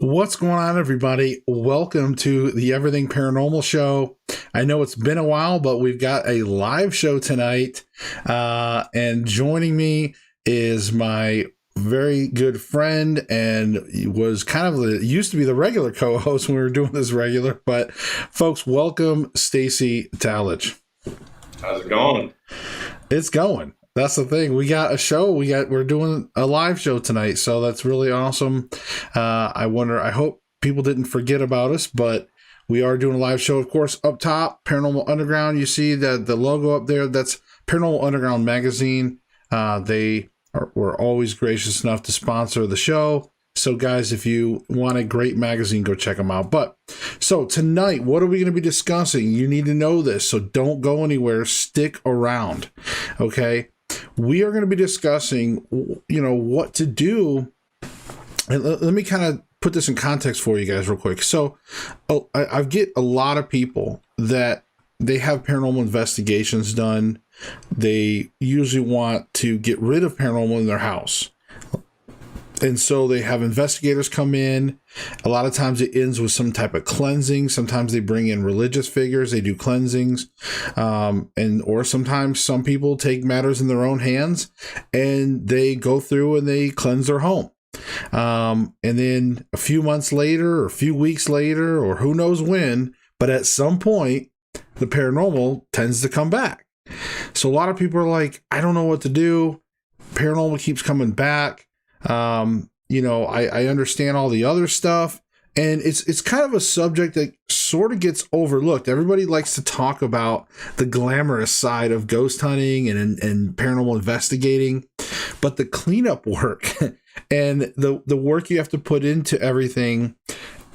What's going on, everybody? Welcome to the Everything Paranormal Show. I know it's been a while, but we've got a live show tonight. And joining me is my very good friend, and he was used to be the regular co-host when we were doing this regular. But folks, welcome STACEY TALLITSCH. How's it going? It's going. That's the thing. We got a show. We're doing a live show tonight, so that's really awesome. I hope people didn't forget about us, but we are doing a live show. Of course, up top, Paranormal Underground. You see that the logo up there. That's Paranormal Underground magazine. They were always gracious enough to sponsor the show. So, guys, if you want a great magazine, go check them out. So tonight, what are we going to be discussing? You need to know this, so don't go anywhere. Stick around, okay? We are going to be discussing, what to do. And let me kind of put this in context for you guys real quick. So I get a lot of people that they have paranormal investigations done. They usually want to get rid of paranormal in their house. And so they have investigators come in. A lot of times it ends with some type of cleansing. Sometimes they bring in religious figures. They do cleansings. Or sometimes some people take matters in their own hands and they go through and they cleanse their home. And then a few months later or a few weeks later, or who knows when, but at some point, the paranormal tends to come back. So a lot of people are like, I don't know what to do. Paranormal keeps coming back. I understand all the other stuff, and it's kind of a subject that sort of gets overlooked. Everybody likes to talk about the glamorous side of ghost hunting and paranormal investigating, but the cleanup work and the work you have to put into everything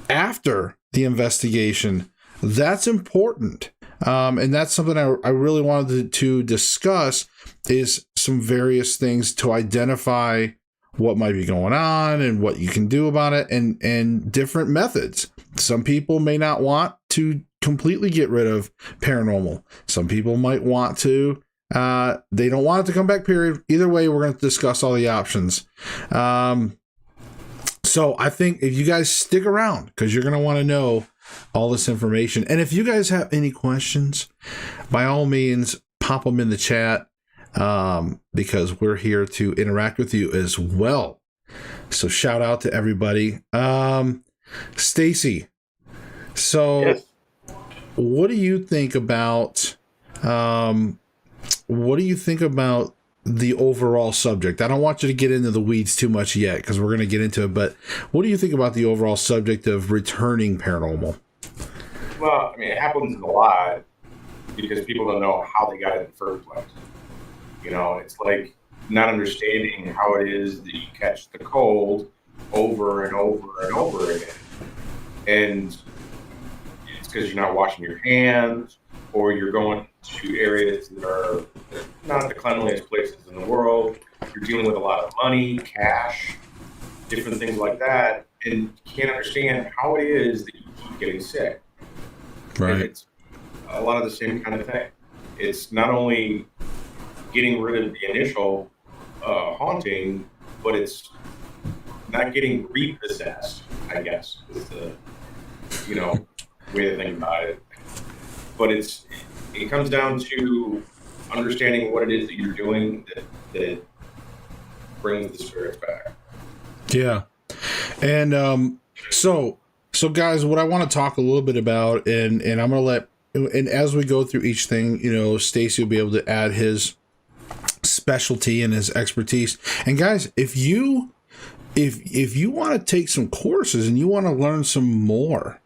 after the investigation, that's important. And that's something I really wanted to discuss, is some various things to identify what might be going on and what you can do about it, and different methods. Some people may not want to completely get rid of paranormal. Some people might want to, they don't want it to come back, period. Either way, we're going to discuss all the options. So I think if you guys stick around, because you're going to want to know all this information. And if you guys have any questions, by all means, pop them in the chat. Because we're here to interact with you as well. So shout out to everybody. STACEY, so yes. What do you think about the overall subject? I don't want you to get into the weeds too much yet, because we're going to get into it, but what do you think about the overall subject of returning paranormal? Well, I mean, it happens a lot because people don't know how they got it in the first place. It's like not understanding how it is that you catch the cold over and over and over again. And it's because you're not washing your hands, or you're going to areas that are not the cleanliest places in the world. You're dealing with a lot of money, cash, different things like that, and you can't understand how it is that you keep getting sick. Right. And it's a lot of the same kind of thing. It's not only getting rid of the initial haunting, but it's not getting repossessed, I guess, is the way to think about it. But it comes down to understanding what it is that you're doing that brings the spirits back. Yeah. And so guys, what I want to talk a little bit about, and I'm going to and as we go through each thing, STACEY will be able to add his specialty and his expertise. And guys, if you want to take some courses and you want to learn some more,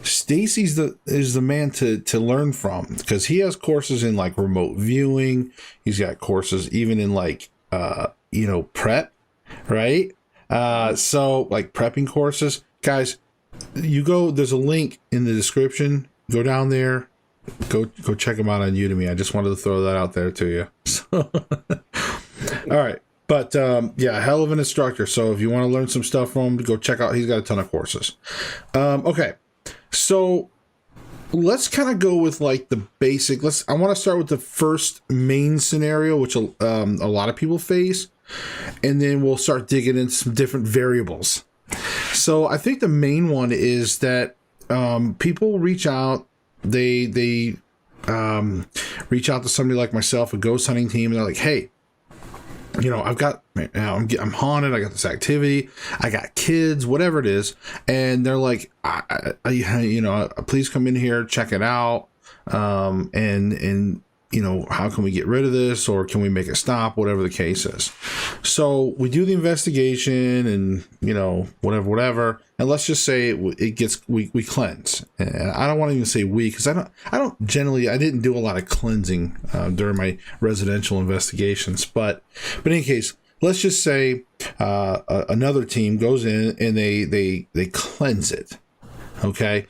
STACEY is the man to learn from, because he has courses in like remote viewing. He's got courses even in like prep, right? So like prepping courses, guys. There's a link in the description. Go down there. Go check them out on Udemy. I just wanted to throw that out there to you. So, all right. But hell of an instructor. So if you want to learn some stuff from him, go check out. He's got a ton of courses. Okay. So let's kind of go with like the basic. I want to start with the first main scenario, which a lot of people face. And then we'll start digging into some different variables. So I think the main one is that people reach out. They reach out to somebody like myself, a ghost hunting team, and they're like, "Hey, I'm haunted. I got this activity. I got kids, whatever it is," and they're like, "Please come in here, check it out, and how can we get rid of this, or can we make it stop?" Whatever the case is. So we do the investigation, and whatever. And let's just say we cleanse. And I don't want to even say we, because I didn't do a lot of cleansing during my residential investigations. But in any case, let's just say another team goes in and they cleanse it. Okay.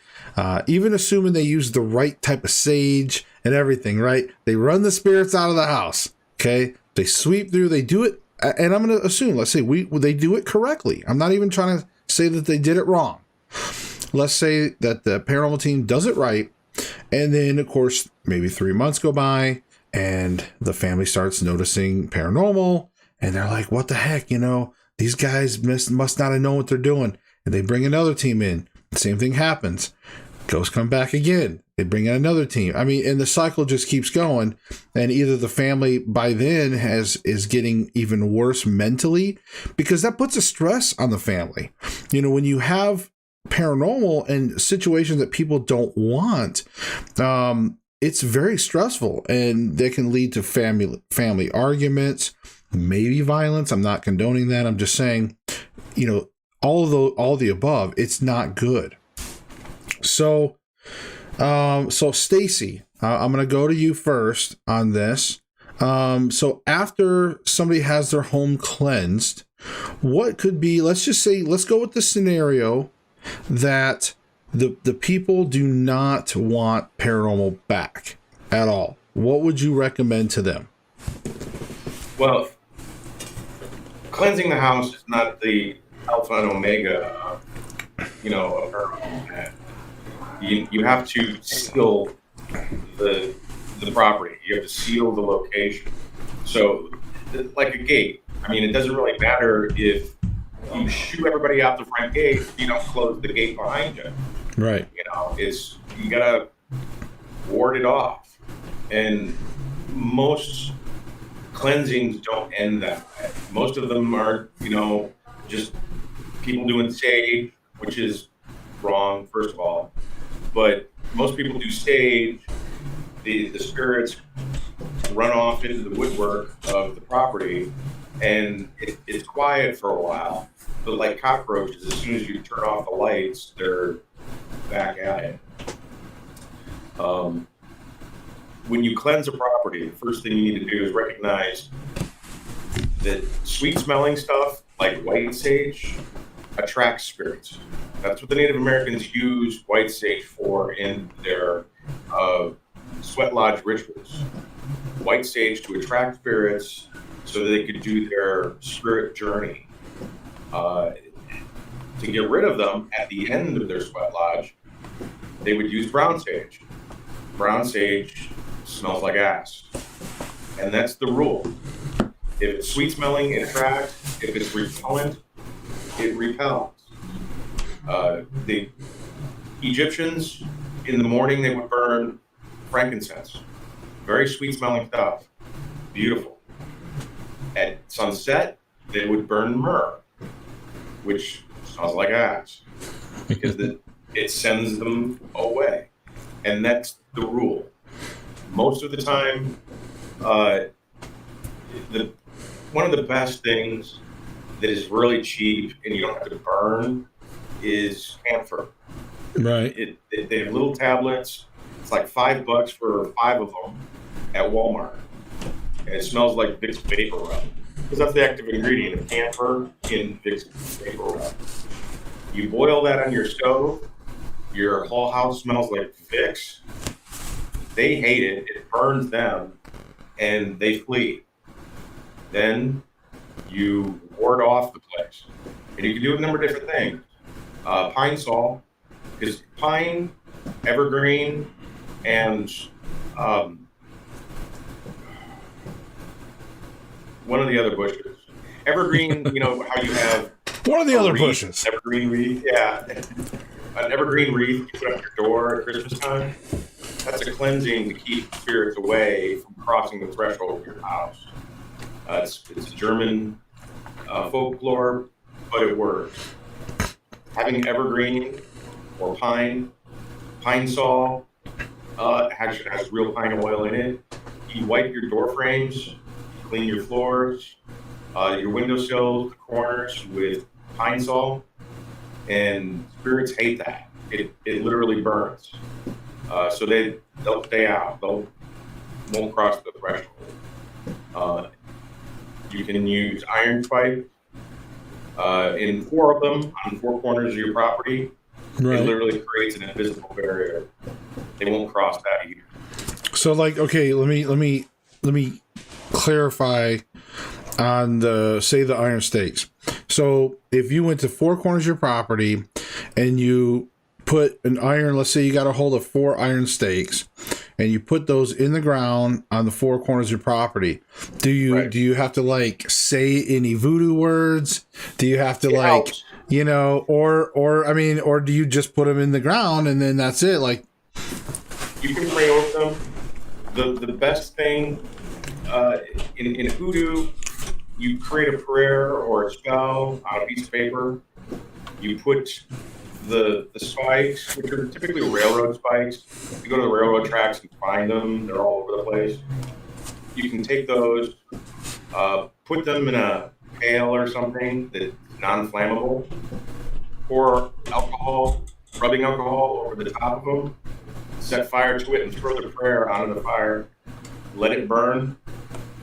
Even assuming they use the right type of sage and everything, right? They run the spirits out of the house. Okay. They sweep through, they do it. And I'm going to assume, let's say they do it correctly. I'm not even trying to say that they did it wrong. Let's say that the paranormal team does it right. And then, of course, maybe 3 months go by and the family starts noticing paranormal. And they're like, what the heck? These guys must not have known what they're doing. And they bring another team in. The same thing happens. Ghosts come back again. They bring in another team. I mean, and the cycle just keeps going. And either the family by then is getting even worse mentally, because that puts a stress on the family. When you have paranormal and situations that people don't want, it's very stressful, and they can lead to family arguments, maybe violence. I'm not condoning that. I'm just saying, all the above, it's not good. So Stacy, I'm going to go to you first on this. So after somebody has their home cleansed, what could be, let's go with the scenario that the people do not want paranormal back at all. What would you recommend to them? Well, cleansing the house is not the alpha and omega of paranormal. You have to seal the property. You have to seal the location. So, like a gate. I mean, it doesn't really matter if you shoo everybody out the front gate if you don't close the gate behind you. Right. You gotta ward it off. And most cleansings don't end that way. Most of them are, just people doing sage, which is wrong, first of all. But most people do sage. The spirits run off into the woodwork of the property, and it's quiet for a while. But like cockroaches, as soon as you turn off the lights, they're back at it. When you cleanse a property, the first thing you need to do is recognize that sweet-smelling stuff, like white sage, attracts spirits. That's what the Native Americans use white sage for in their sweat lodge rituals. White sage to attract spirits so that they could do their spirit journey. To get rid of them at the end of their sweat lodge, they would use brown sage. Brown sage smells like ass. And that's the rule. If it's sweet smelling, it attracts. If it's repellent, it repels. The Egyptians, in the morning, they would burn frankincense. Very sweet smelling stuff. Beautiful. At sunset, they would burn myrrh, which smells like ass, because it sends them away. And that's the rule. Most of the time, one of the best things that is really cheap and you don't have to burn is camphor. Right. They have little tablets. It's like $5 for 5 of them at Walmart. And it smells like Vicks Vapor Rub. Because that's the active ingredient of camphor in Vicks Vapor Rub. You boil that on your stove, your whole house smells like Vicks. They hate it. It burns them, and they flee. Then you ward off the place. And you can do a number of different things. Pine sol, because pine, evergreen, and one of the other bushes. Evergreen, how you have One of the other wreath, bushes. Evergreen wreath, yeah. An evergreen wreath you put up your door at Christmas time. That's a cleansing to keep spirits away from crossing the threshold of your house. It's German folklore, but it works. Having evergreen or pine saw has real pine oil in it. You wipe your door frames, clean your floors, your windowsills, the corners with pine saw, and spirits hate that. It literally burns. So they'll stay out. They'll won't cross the threshold. You can use iron spike in 4 of them on 4 corners of your property. Right. It literally creates an invisible barrier. They won't cross that either. So, like, okay, let me clarify on the iron stakes. So, if you went to 4 corners of your property and you put an iron, let's say you got a hold of 4 iron stakes, and you put those in the ground on the 4 corners of your property, do you have to like say any voodoo words? Do you have to or do you just put them in the ground and then that's it? Like, you can pray over them. The best thing in voodoo, you create a prayer or a spell on a piece of paper. You put the spikes, which are typically railroad spikes. You go to the railroad tracks and find them. They're all over the place. You can take those, put them in a pail or something that's non-flammable, pour rubbing alcohol over the top of them, set fire to it, and throw the prayer onto the fire. Let it burn.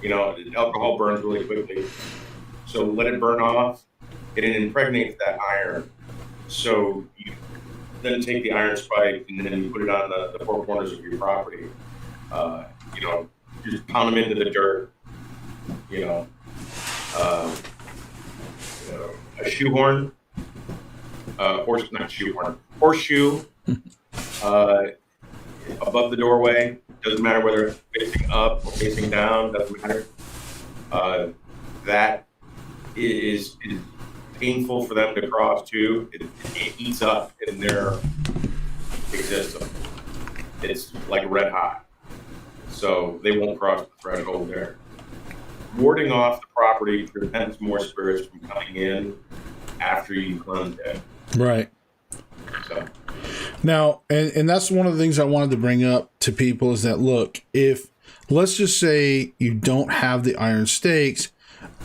Alcohol burns really quickly. So let it burn off. It impregnates that iron. So you then take the iron spike and then you put it on the 4 corners of your property. You just pound them into the dirt. A shoehorn, horseshoe above the doorway. Doesn't matter whether it's facing up or facing down. Doesn't matter. That is painful for them to cross too. It eats up in their existence. It's like red hot. So they won't cross the threshold there. Warding off the property prevents more spirits from coming in after you cleanse it. Right. So now, and that's one of the things I wanted to bring up to people is that, look, if let's just say you don't have the iron stakes,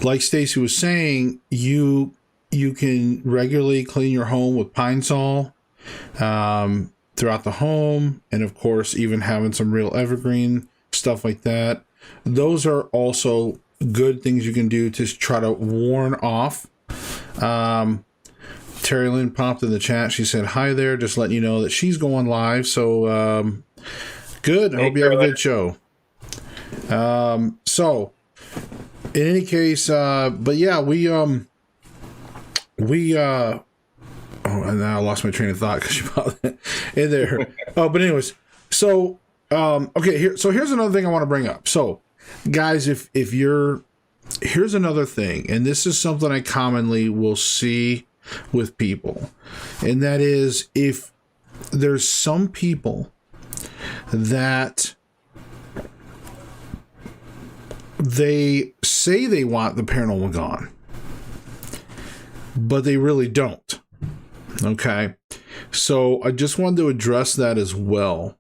like Stacey was saying, you can regularly clean your home with pine sol throughout the home, and of course even having some real evergreen stuff like that. Those are also good things you can do to try to warn off. Terry Lynn popped in the chat. She said, hi there, just letting you know that she's going live. So good. I hope you have a good show. So in any case, but yeah, and now I lost my train of thought because you brought that in there. But anyways, so okay, here's another thing I want to bring up. So guys, here's another thing, and this is something I commonly will see with people, and that is, if there's some people that they say they want the paranormal gone, but they really don't. Okay, so I just wanted to address that as well.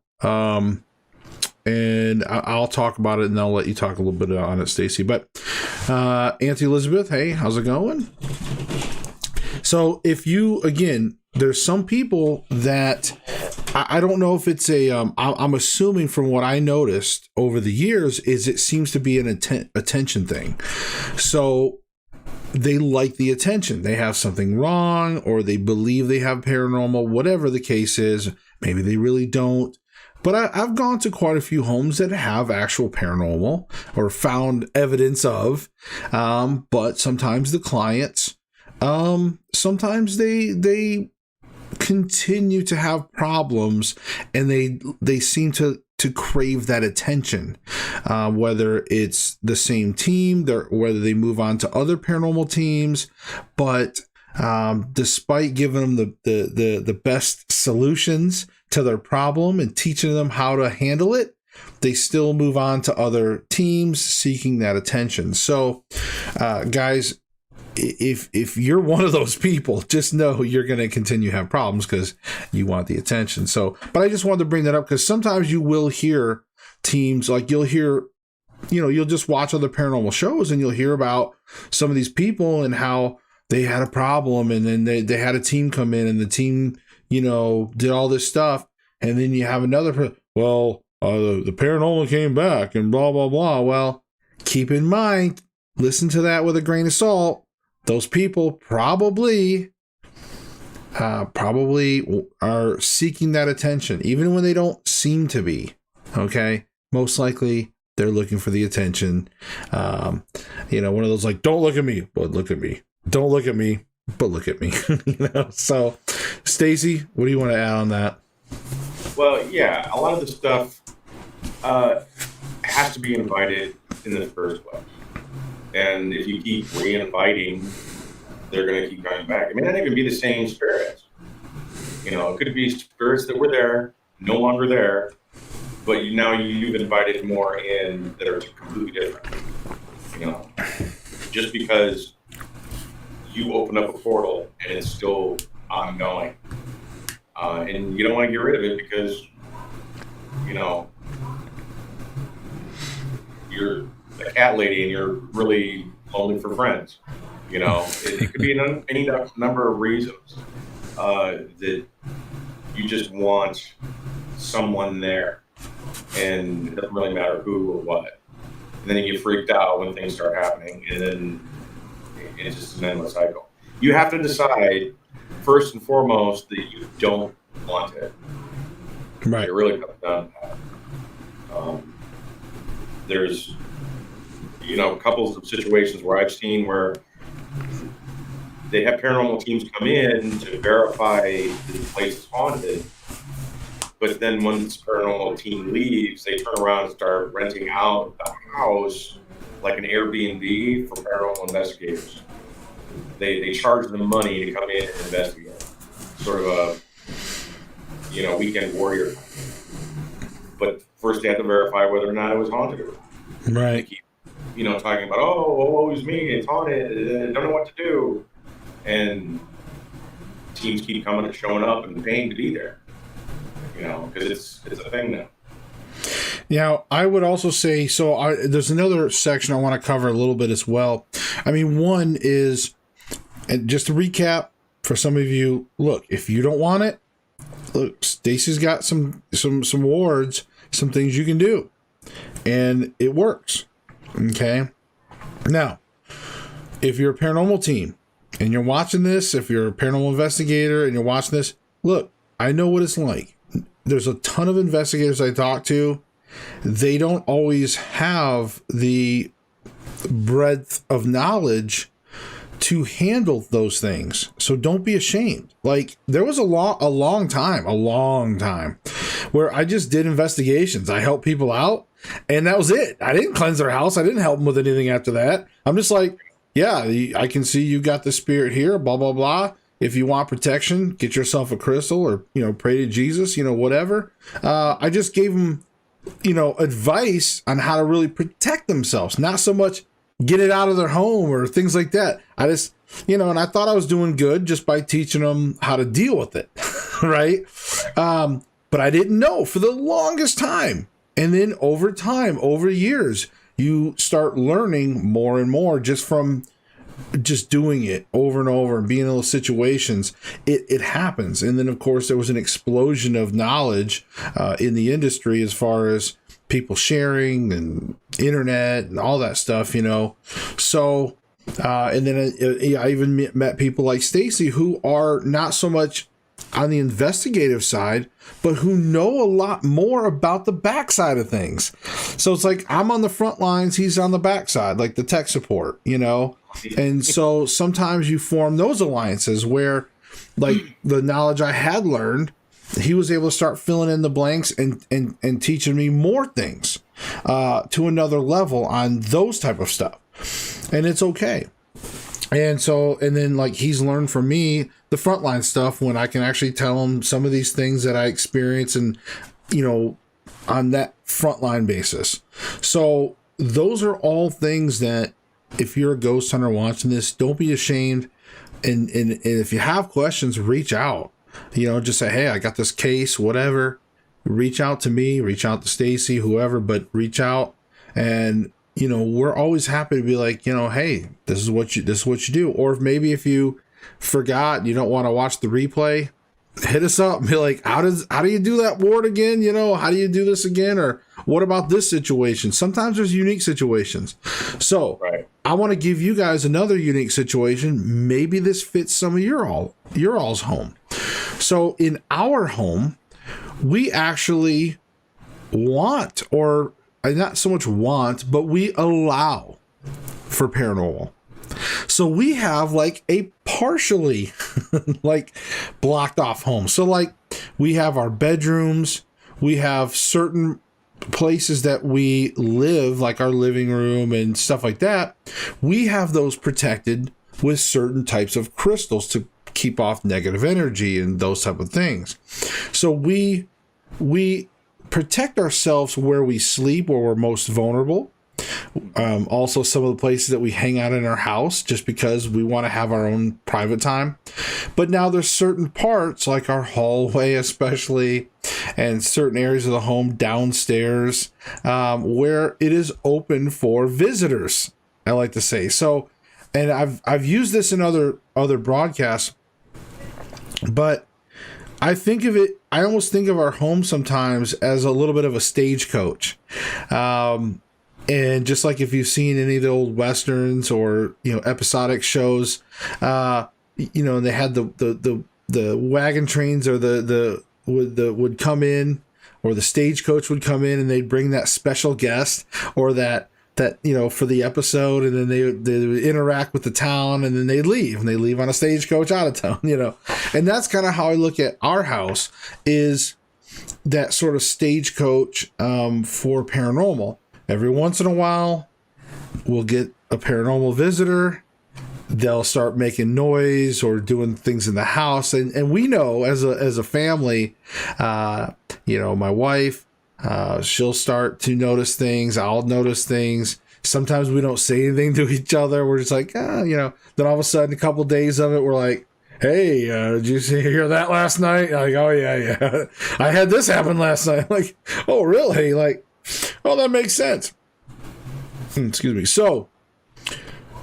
And I'll talk about it, and I'll let you talk a little bit on it, Stacey. But Auntie Elizabeth, hey, how's it going? So if you, again, there's some people that I don't know if it's I'm assuming from what I noticed over the years is it seems to be an attention thing. So they like the attention. They have something wrong, or they believe they have paranormal, whatever the case is. Maybe they really don't. But I've gone to quite a few homes that have actual paranormal or found evidence of. But sometimes the clients, sometimes they continue to have problems, and they seem to crave that attention, whether it's the same team, whether they move on to other paranormal teams. But despite giving them the best solutions to their problem and teaching them how to handle it, they still move on to other teams seeking that attention. So, guys, if you're one of those people, just know you're going to continue to have problems because you want the attention. So, but I just wanted to bring that up because sometimes you will hear teams, like you'll hear, you'll just watch other paranormal shows and you'll hear about some of these people and how they had a problem, and then they had a team come in and the team, did all this stuff. And then you have another, the paranormal came back and blah, blah, blah. Well, keep in mind, listen to that with a grain of salt. Those people probably are seeking that attention, even when they don't seem to be. Okay. Most likely they're looking for the attention. One of those like, don't look at me, but look at me. Don't look at me, but look at me. So Stacy, what do you want to add on that? Well, yeah, a lot of the stuff has to be invited in the first place. And if you keep re-inviting, they're going to keep coming back. It may not even be the same spirits. It could be spirits that were there, no longer there, but now you've invited more in that are completely different. Just because you open up a portal and it's still ongoing. And you don't want to get rid of it because, you're a cat lady and you're really lonely for friends. It could be any number of reasons that you just want someone there, and it doesn't really matter who or what. And then you get freaked out when things start happening, and then it's just an endless cycle. You have to decide first and foremost that you don't want it. Right. It really comes down to that. There's, couples of situations where I've seen where they have paranormal teams come in to verify that the place is haunted, but then once the paranormal team leaves, they turn around and start renting out the house like an Airbnb for paranormal investigators. They charge them money to come in and investigate. Sort of a, weekend warrior. But first they have to verify whether or not it was haunted or not. Right. They keep, talking about, woe is me, it's haunted, I don't know what to do. And teams keep coming and showing up and paying to be there. Because it's a thing now. Now, I would also say, there's another section I want to cover a little bit as well. I mean, one is, and just to recap for some of you, look, if you don't want it, look, Stacy's got some wards, some things you can do, and it works. Okay. Now, if you're a paranormal team and you're watching this, if you're a paranormal investigator and you're watching this, look, I know what it's like. There's a ton of investigators I talk to. They don't always have the breadth of knowledge to handle those things. So don't be ashamed. Like, there was a long time where I just did investigations. I helped people out, and that was it. I didn't cleanse their house. I didn't help them with anything after that. I'm just like, yeah, I can see you got the spirit here, blah, blah, blah. If you want protection, get yourself a crystal or, pray to Jesus, whatever. I just gave them, advice on how to really protect themselves, not so much get it out of their home or things like that. I just, and I thought I was doing good just by teaching them how to deal with it. Right. But I didn't know for the longest time. And then over time, over years, you start learning more and more just from just doing it over and over and being in those situations. It happens. And then, of course, there was an explosion of knowledge in the industry as far as people sharing and internet and all that stuff, So, and then I even met people like Stacy who are not so much on the investigative side, but who know a lot more about the backside of things. So it's like, I'm on the front lines, he's on the backside, like the tech support, And so sometimes you form those alliances where, like, the knowledge I had learned, he was able to start filling in the blanks and teaching me more things to another level on those type of stuff. And it's okay. And so, and then like he's learned from me the frontline stuff when I can actually tell him some of these things that I experience and, on that frontline basis. So those are all things that if you're a ghost hunter watching this, don't be ashamed. And if you have questions, reach out, just say, hey, I got this case, whatever. Reach out to me, reach out to Stacy, whoever, but reach out. And we're always happy to be like, hey, this is what you do. Or maybe if you forgot, you don't want to watch the replay, hit us up and be like, how do you do that ward again? How do you do this again? Or what about this situation? Sometimes there's unique situations. So right. I want to give you guys another unique situation. Maybe this fits some of your all's home. So in our home, we actually want, or not so much want, but we allow for paranormal. So we have like a partially like blocked off home. So like we have our bedrooms, we have certain places that we live, like our living room and stuff like that. We have those protected with certain types of crystals to keep off negative energy and those type of things. So we protect ourselves where we sleep, where we're most vulnerable. Also some of the places that we hang out in our house, just because we want to have our own private time. But now there's certain parts, like our hallway especially, and certain areas of the home downstairs, where it is open for visitors, I like to say. So, and I've used this in other broadcasts, but I almost think of our home sometimes as a little bit of a stagecoach. And just like if you've seen any of the old Westerns or, episodic shows, and they had the wagon trains or would come in, or the stagecoach would come in and they'd bring that special guest or that for the episode, and then they would interact with the town, and then they'd leave, and they leave on a stagecoach out of town, and that's kind of how I look at our house, is that sort of stagecoach for paranormal. Every once in a while, we'll get a paranormal visitor. They'll start making noise or doing things in the house, and we know as a family, my wife, she'll start to notice things. I'll notice things. Sometimes we don't say anything to each other. We're just like, Then all of a sudden, a couple of days of it, we're like, hey, did you hear that last night? Like, oh yeah, I had this happen last night. Like, oh really? Like, oh, that makes sense. Excuse me. So,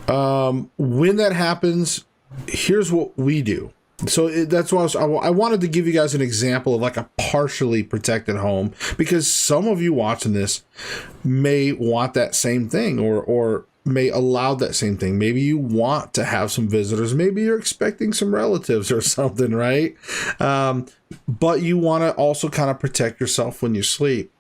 when that happens, here's what we do. So that's why I wanted to give you guys an example of like a partially protected home, because some of you watching this may want that same thing, or may allow that same thing. Maybe you want to have some visitors. Maybe you're expecting some relatives or something, right? But you want to also kind of protect yourself when you sleep.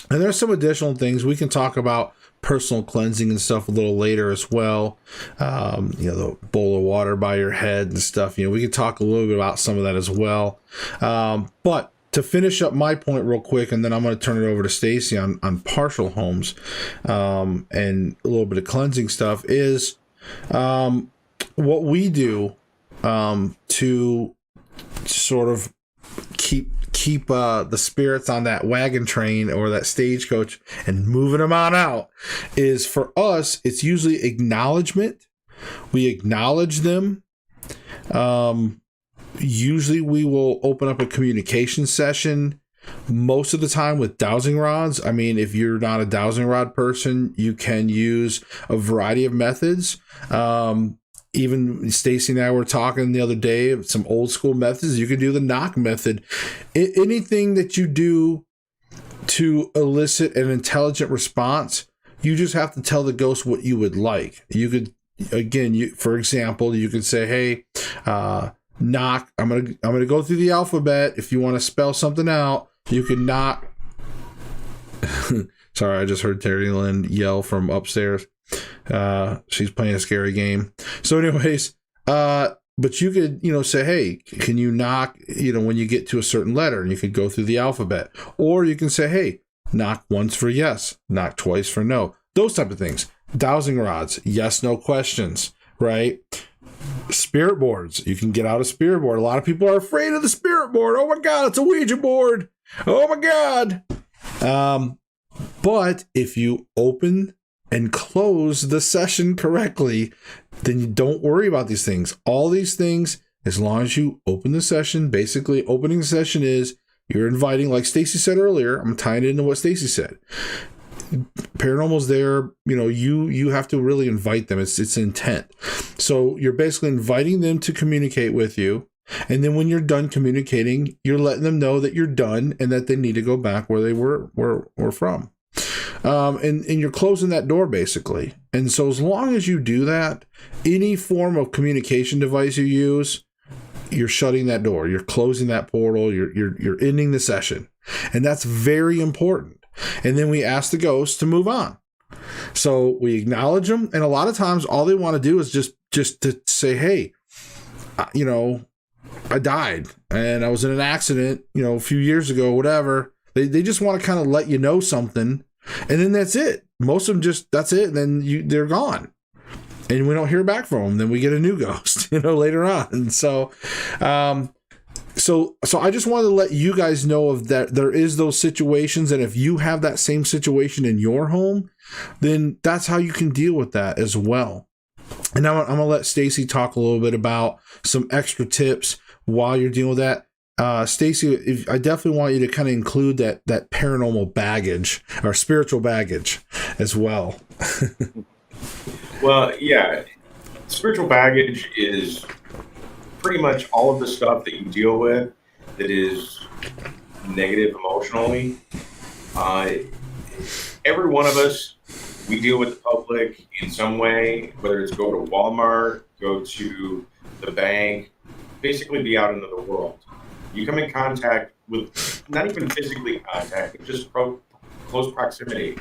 And there's some additional things we can talk about, personal cleansing and stuff a little later as well. The bowl of water by your head and stuff. We can talk a little bit about some of that as well. But to finish up my point real quick, and then I'm going to turn it over to Stacy on partial homes and a little bit of cleansing stuff, is what we do to sort of keep the spirits on that wagon train or that stagecoach and moving them on out, is, for us, it's usually acknowledgement. We acknowledge them. Usually we will open up a communication session, most of the time with dowsing rods. I mean, if you're not a dowsing rod person, you can use a variety of methods. Even Stacy and I were talking the other day of some old school methods. You can do the knock method. Anything that you do to elicit an intelligent response, you just have to tell the ghost what you would like. You could, again, for example, you could say, hey, knock. I'm gonna go through the alphabet. If you want to spell something out, you can knock. Sorry, I just heard Terry Lynn yell from upstairs. She's playing a scary game. So anyways, but you could, say, hey, can you knock, when you get to a certain letter, and you could go through the alphabet. Or you can say, hey, knock once for yes, knock twice for no. Those type of things. Dowsing rods, yes, no questions. right? Spirit boards. You can get out a spirit board. A lot of people are afraid of the spirit board. Oh my God, it's a Ouija board. Oh my God. But if you open and close the session correctly, then you don't worry about these things. All these things, as long as you open the session, basically opening the session is you're inviting, like Stacey said earlier, I'm tying it into what Stacey said. Paranormal's there, you have to really invite them. It's intent. So you're basically inviting them to communicate with you. And then when you're done communicating, you're letting them know that you're done and that they need to go back where they were from. And you're closing that door basically. And so as long as you do that, any form of communication device you use, you're shutting that door, you're closing that portal, you're ending the session. And that's very important. And then we ask the ghosts to move on. So we acknowledge them. And a lot of times all they want to do is just to say, hey, I died and I was in an accident, a few years ago, whatever. They just want to kind of let you know something. And then that's it. Most of them that's it. And then they're gone. And we don't hear back from them. Then we get a new ghost, later on. And so I just wanted to let you guys know of that. There is those situations. And if you have that same situation in your home, then that's how you can deal with that as well. And I'm going to let Stacey talk a little bit about some extra tips while you're dealing with that. Stacey, I definitely want you to kind of include that paranormal baggage or spiritual baggage as well. Well, yeah, spiritual baggage is pretty much all of the stuff that you deal with that is negative emotionally. Every one of us, we deal with the public in some way, whether it's go to Walmart, go to the bank, basically be out into the world. You come in contact with, not even physically contact, but just close proximity.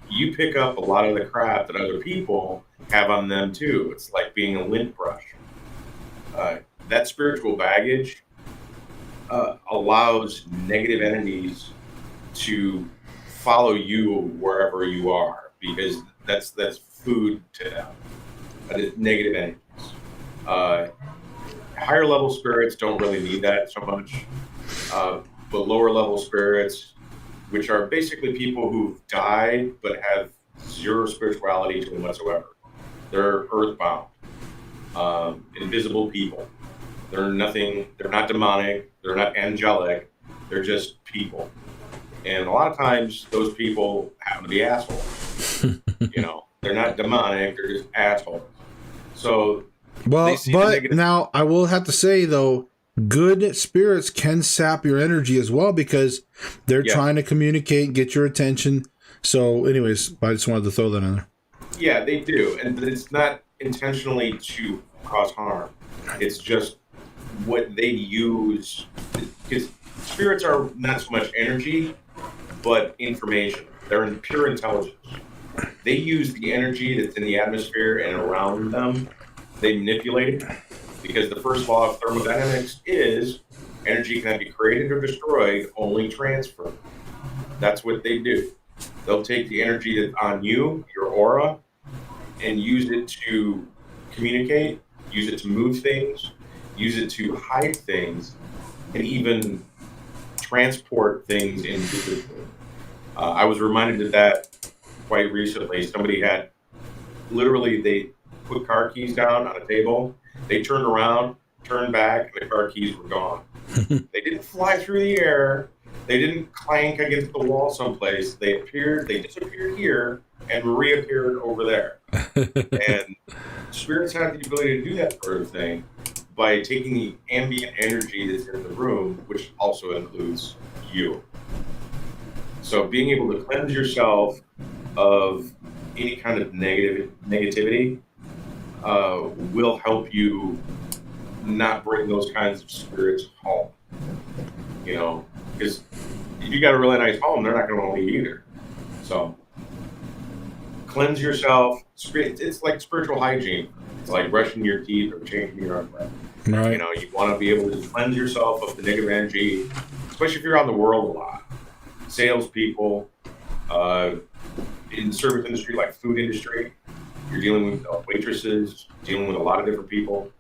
You pick up a lot of the crap that other people have on them too. It's like being a lint brush. That spiritual baggage allows negative entities to follow you wherever you are, because that's food to them. Negative entities. Higher level spirits don't really need that so much, but lower level spirits, which are basically people who've died but have zero spirituality to them whatsoever. They're earthbound, invisible people. They're nothing. They're not demonic. They're not angelic. They're just people. And a lot of times those people happen to be assholes. They're not demonic. They're just assholes. So, well, but now I will have to say though, good spirits can sap your energy as well, because they're trying to communicate and get your attention. So anyways, I just wanted to throw that in there. Yeah, they do. And it's not intentionally to cause harm. It's just what they use. Because spirits are not so much energy, but information. They're in pure intelligence. They use the energy that's in the atmosphere and around them. They manipulate it, because the first law of thermodynamics is energy cannot be created or destroyed, only transferred. That's what they do. They'll take the energy that's on you, your aura, and use it to communicate, use it to move things, use it to hide things, and even transport things individually. I was reminded of that quite recently. Somebody had, literally, they put car keys down on a table. They turned around, turned back, and the car keys were gone. They didn't fly through the air. They didn't clank against the wall someplace. They disappeared here and reappeared over there. And spirits have the ability to do that sort of thing by taking the ambient energy that's in the room, which also includes you. So being able to cleanse yourself of any kind of negativity will help you not bring those kinds of spirits home. Because if you got a really nice home, they're not going to want to leave either. So cleanse yourself. It's like spiritual hygiene. It's like brushing your teeth or changing your underwear. Right. You want to be able to cleanse yourself of the negative energy, especially if you're out in the world a lot. Salespeople, in the service industry, like food industry, You're dealing with waitresses, dealing with a lot of different people,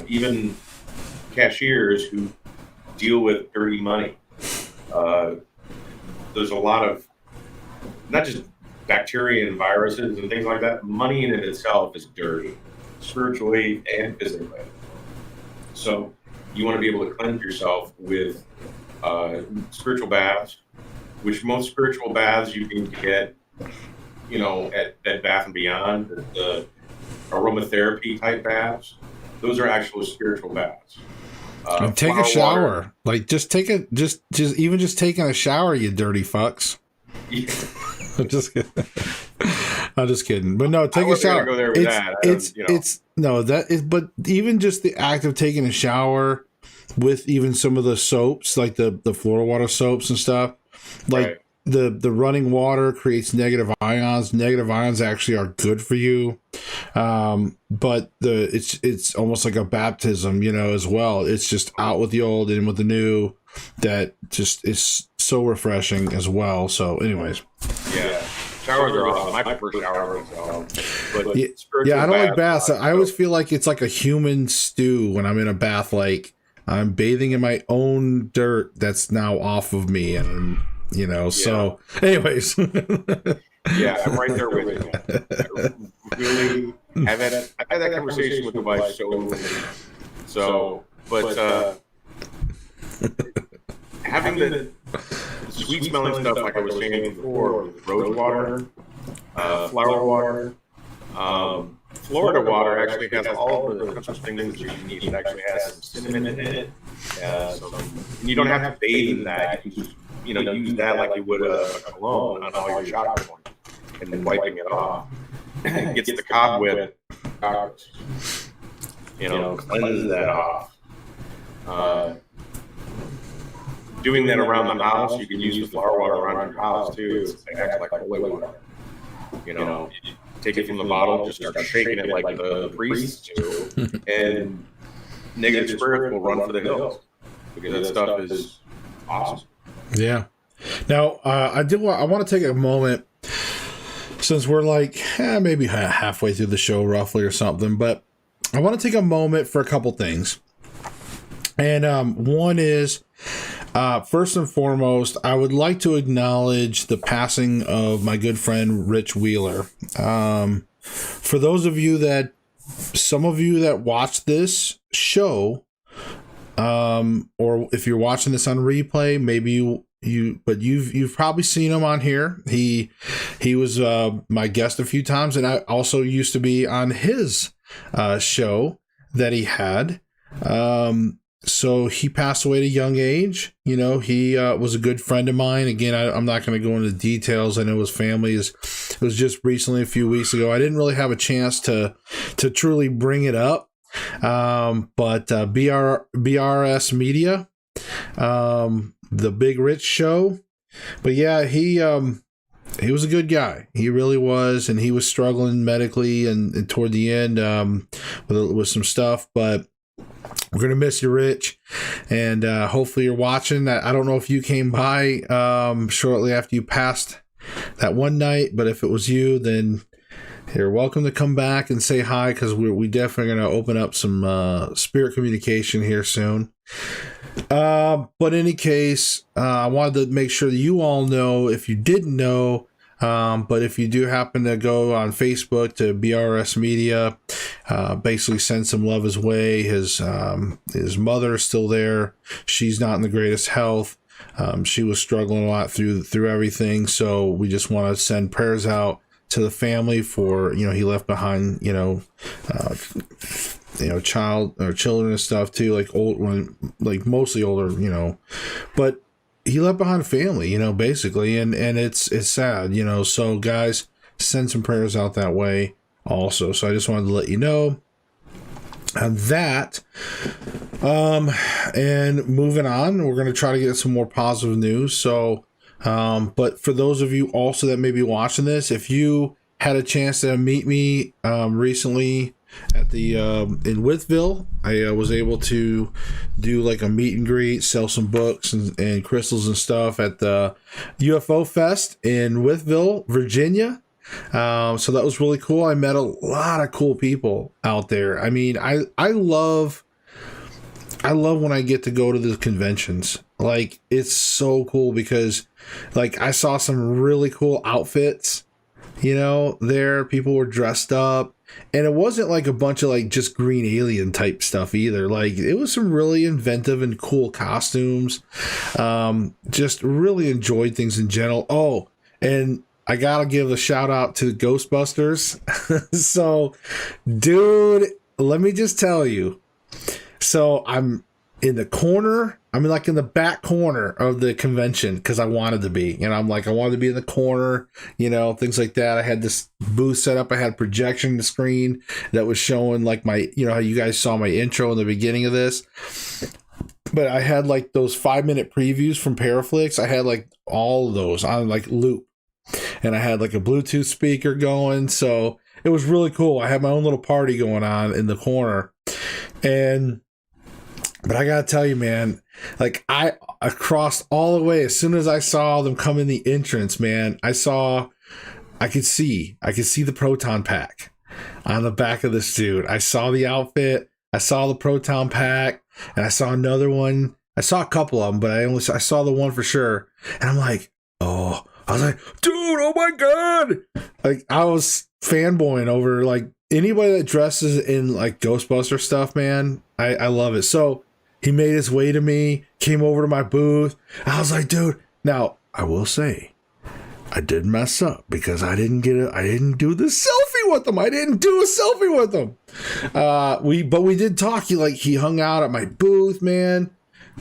even cashiers who deal with dirty money. There's a lot of, not just bacteria and viruses and things like that. Money in it itself is dirty, spiritually and physically. So you want to be able to cleanse yourself with spiritual baths, which most spiritual baths you can get, at Bed Bath & Beyond, the aromatherapy type baths. Those are actual spiritual baths. And take a shower. Water. Like just taking a shower, you dirty fucks. Yeah. I'm just kidding. But no, take a shower. Go there with but even just the act of taking a shower with even some of the soaps, like the Florida water soaps and stuff, like right. The running water creates negative ions. Negative ions actually are good for you. But it's almost like a baptism, as well. It's just out with the old and with the new. That just is so refreshing as well. So anyways. Yeah. Showers are awesome. I prefer showers. But I don't like baths. I always feel like it's like a human stew when I'm in a bath. Like I'm bathing in my own dirt that's now off of me. And, so anyways. Yeah, I'm right there with you. Really, I've had that conversation with my wife. Having the sweet smelling stuff, like I was saying before, rose water, flower water, Florida water actually has all the kinds of things that you need. It actually has some cinnamon in it. So you don't have to bathe in that. You can just, use that like you would a cologne on all your shower points and then wiping it off. It gets the cobweb out. Cleanse that off. Doing that around the house, you can use the flower water around your house too. It's actually like holy water. You take it from the bottle, just start shaking it like the priests do, and negative spirits will run for the hills because that stuff is awesome. Yeah. Now, I want to take a moment, since we're like maybe halfway through the show roughly or something, but I want to take a moment for a couple things. And one is, first and foremost, I would like to acknowledge the passing of my good friend Rich Wheeler. For those of you some of you that watch this show, or if you're watching this on replay, maybe but you've probably seen him on here. He was my guest a few times, and I also used to be on his show that he had. So he passed away at a young age. He was a good friend of mine. Again, I'm not going to go into details. I know his family it was just recently, a few weeks ago. I didn't really have a chance to truly bring it up. But BRS Media, the Big Rich Show. But yeah, he was a good guy. He really was, and he was struggling medically and toward the end with some stuff. But we're gonna miss you, Rich, and hopefully you're watching. I don't know if you came by shortly after you passed that one night, but if it was you, then you're welcome to come back and say hi, because we definitely going to open up some spirit communication here soon. But in any case, I wanted to make sure that you all know, if you didn't know, but if you do happen to go on Facebook to BRS Media, basically send some love his way. His mother is still there. She's not in the greatest health. She was struggling a lot through everything. So we just want to send prayers out to the family for, he left behind, child or children and stuff too, like mostly older, but he left behind a family, basically. And it's sad, so guys, send some prayers out that way also. So I just wanted to let you know that. And moving on, we're going to try to get some more positive news. So, but for those of you also that may be watching this, if you had a chance to meet me recently at the in Withville, I was able to do like a meet and greet, sell some books and crystals and stuff at the UFO Fest in Withville, Virginia. So that was really cool. I met a lot of cool people out there. I mean, I love when I get to go to the conventions. Like, it's so cool because, like, I saw some really cool outfits, you know, there. People were dressed up. And it wasn't like a bunch of like just green alien type stuff either. Like, it was some really inventive and cool costumes. Just really enjoyed things in general. Oh, and I gotta give a shout out to Ghostbusters. So, dude, let me just tell you. So I'm in the corner. I'm like in the back corner of the convention because I wanted to be. You know, I'm like, I wanted to be in the corner, you know, things like that. I had this booth set up. I had a projection screen that was showing like my, you know, how you guys saw my intro in the beginning of this. But I had like those 5-minute previews from Paraflix. I had like all of those on like loop. And I had like a Bluetooth speaker going. So it was really cool. I had my own little party going on in the corner. But I gotta tell you, man, like I crossed all the way. As soon as I saw them come in the entrance, man, I could see the proton pack on the back of this dude. I saw the outfit, I saw the proton pack, and I saw another one. I saw a couple of them, but I saw the one for sure. And I'm like, oh, I was like, dude, oh my God. Like, I was fanboying over like anybody that dresses in like Ghostbuster stuff, man. I love it. So he made his way to me, came over to my booth. I was like, dude, now I will say I did mess up because I didn't do the selfie with him. I didn't do a selfie with him. But we did talk. He hung out at my booth, man.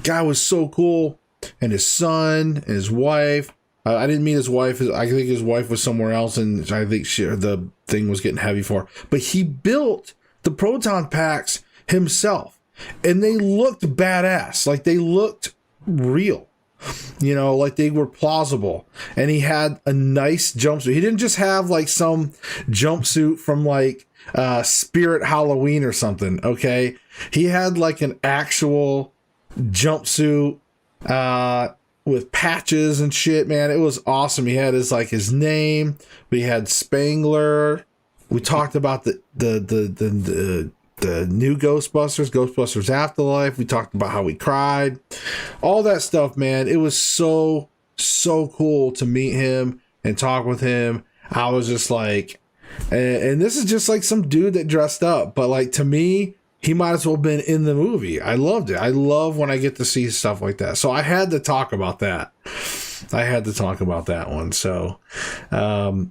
Guy was so cool. And his son and his wife. I didn't meet his wife. I think his wife was somewhere else, and I think the thing was getting heavy for her. But he built the proton packs himself. And they looked badass. Like, they looked real. You know, like they were plausible. And he had a nice jumpsuit. He didn't just have like some jumpsuit from like Spirit Halloween or something, okay? He had like an actual jumpsuit with patches and shit, man. It was awesome. He had his name. We had Spangler. We talked about the new Ghostbusters Afterlife. We talked about how we cried, all that stuff, man. It was so cool to meet him and talk with him. I was just like, and this is just like some dude that dressed up, but like, to me, he might as well have been in the movie. I loved it. I love when I get to see stuff like that. So I had to talk about that. One. So,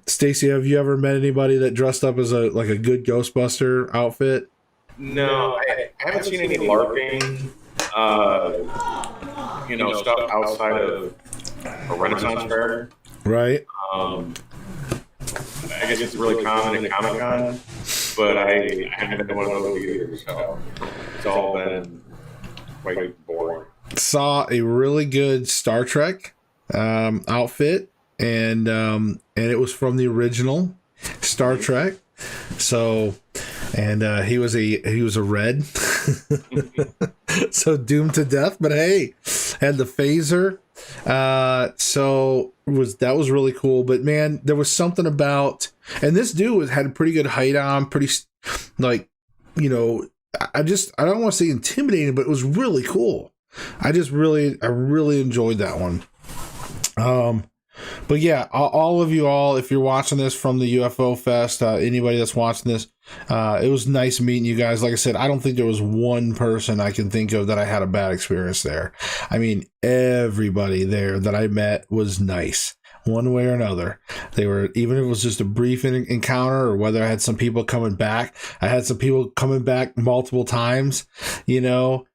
Stacey, have you ever met anybody that dressed up as a good Ghostbuster outfit? No, I haven't seen any LARPing, stuff outside of a Renaissance fair. Right. I guess it's really common in Comic-Con, but I haven't been one of those either, so it's all been quite boring. Saw a really good Star Trek outfit, and it was from the original Star Trek. So, and he was a red, so doomed to death. But hey, had the phaser. So that was really cool. But man, there was something about, and this dude had a pretty good height on, pretty like, you know, I don't want to say intimidating, but it was really cool. I really enjoyed that one. But yeah, all of you if you're watching this from the UFO Fest, anybody that's watching this, it was nice meeting you guys. Like I said, I don't think there was one person I can think of that I had a bad experience there. I mean, everybody there that I met was nice, one way or another. They were, even if it was just a brief encounter, or whether I had some people coming back. I had some people coming back multiple times, you know,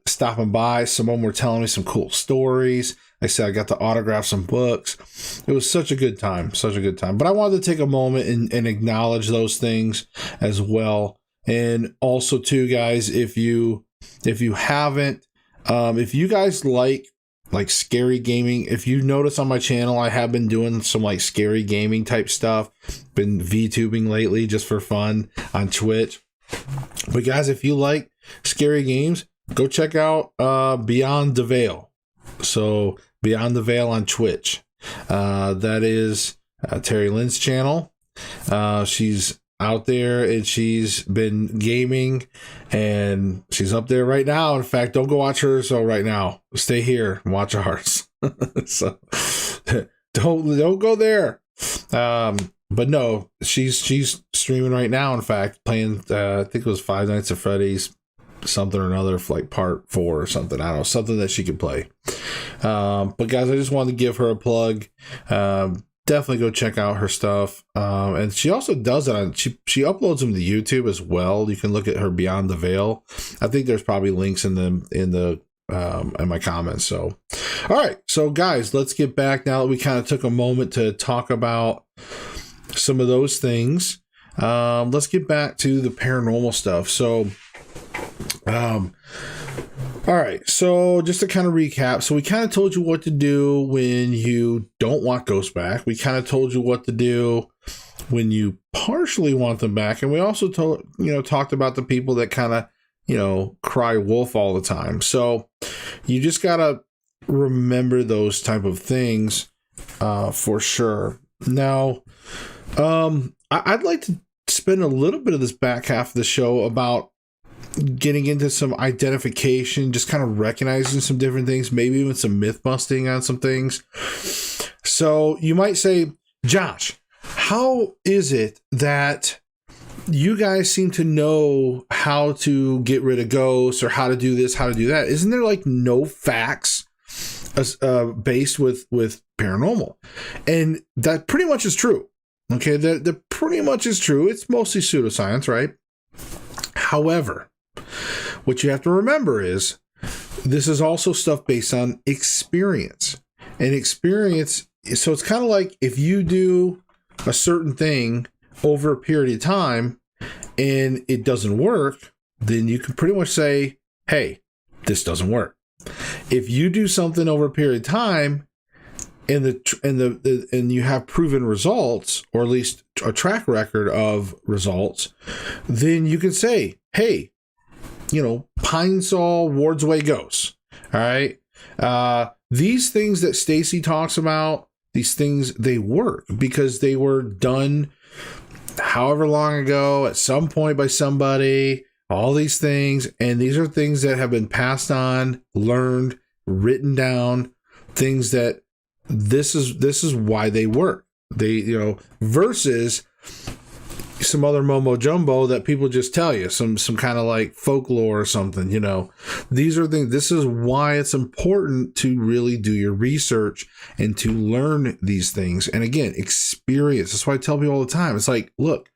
stopping by. Some of them were telling me some cool stories. Like I said, I got to autograph some books. It was such a good time. But I wanted to take a moment and acknowledge those things as well. And also, too, guys, if you haven't, if you guys like scary gaming, if you notice on my channel, I have been doing some like scary gaming type stuff. Been VTubing lately just for fun on Twitch. But guys, if you like scary games, go check out BeyondDeVeil. So BeyondDeVeil on Twitch. That is Terry Lynn's channel. She's out there and she's been gaming and she's up there right now. In fact, don't go watch hers. So right now, stay here and watch ours. So don't go there. But no, she's streaming right now. In fact, playing, I think it was Five Nights at Freddy's, something or another, like part 4 or something. I don't know, something that she could play. But guys, I just wanted to give her a plug. Definitely go check out her stuff. And she also does it on, she uploads them to YouTube as well. You can look at her BeyondDeVeil. I think there's probably links in my comments. So, all right. So guys, let's get back now that we kind of took a moment to talk about some of those things. Let's get back to the paranormal stuff. So, all right, so just to kind of recap, so we kind of told you what to do when you don't want ghosts back. We kind of told you what to do when you partially want them back, and we also talked about the people that kind of cry wolf all the time. So you just gotta remember those type of things for sure. Now, I'd like to spend a little bit of this back half of the show about getting into some identification, just kind of recognizing some different things, maybe even some myth busting on some things. So you might say, Josh, how is it that you guys seem to know how to get rid of ghosts or how to do this, how to do that? Isn't there like no facts based with paranormal? And that pretty much is true. Okay, that pretty much is true. It's mostly pseudoscience, right? However, what you have to remember is this is also stuff based on experience. And experience, so it's kind of like if you do a certain thing over a period of time and it doesn't work, then you can pretty much say, hey, this doesn't work. If you do something over a period of time and you have proven results, or at least a track record of results, then you can say, hey, Pine Sol wards away ghosts. All right. These things that STACEY talks about, these things, they work because they were done however long ago at some point by somebody, all these things. And these are things that have been passed on, learned, written down, things that this is why they work. They, versus some other mumbo jumbo that people just tell you, some kind of like folklore or something. These are things. This is why it's important to really do your research and to learn these things. And again, experience. That's why I tell people all the time. It's like, look,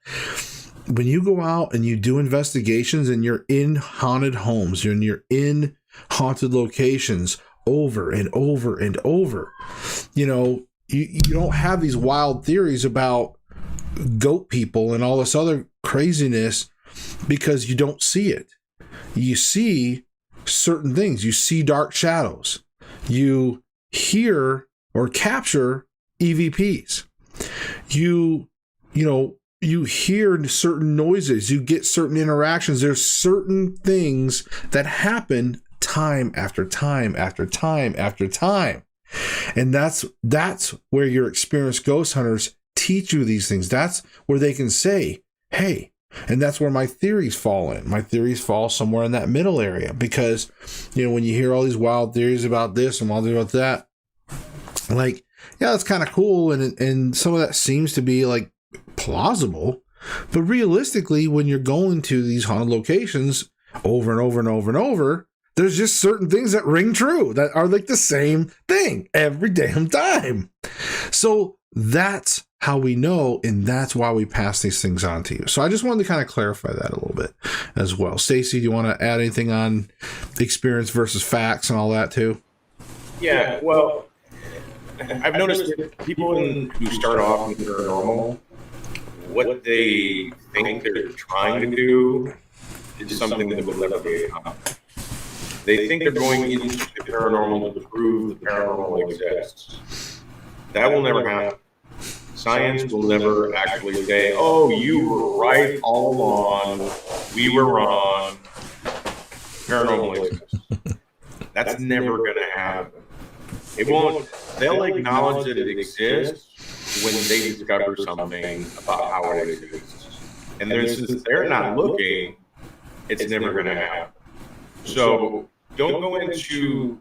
when you go out and you do investigations and you're in haunted homes, you're in haunted locations over and over and over, you don't have these wild theories about goat people and all this other craziness because you don't see it. You see certain things. You see dark shadows. You hear or capture EVPs. You hear certain noises. You get certain interactions. There's certain things that happen time after time after time after time. And that's where your experienced ghost hunters teach you these things. That's where they can say, hey, and that's where my theories fall in. My theories fall somewhere in that middle area because, when you hear all these wild theories about this and wild theories about that, like, yeah, that's kind of cool. And some of that seems to be like plausible, but realistically, when you're going to these haunted locations over and over and over and over, there's just certain things that ring true that are like the same thing every damn time. So that's how we know, and that's why we pass these things on to you. So I just wanted to kind of clarify that a little bit as well. STACEY, do you want to add anything on experience versus facts and all that too? Yeah, well, I've noticed that people who start off in paranormal, what they think they're trying to do is something that will never be accomplished. They think they're going into the paranormal to prove the paranormal exists. That will never happen. Science will never actually say, oh, you were right all along, we were wrong, paranormal exists. That's never going to happen. It won't. They'll acknowledge that it exists, when they discover something about how it exists. And since they're not looking, it's never going to happen. So don't go into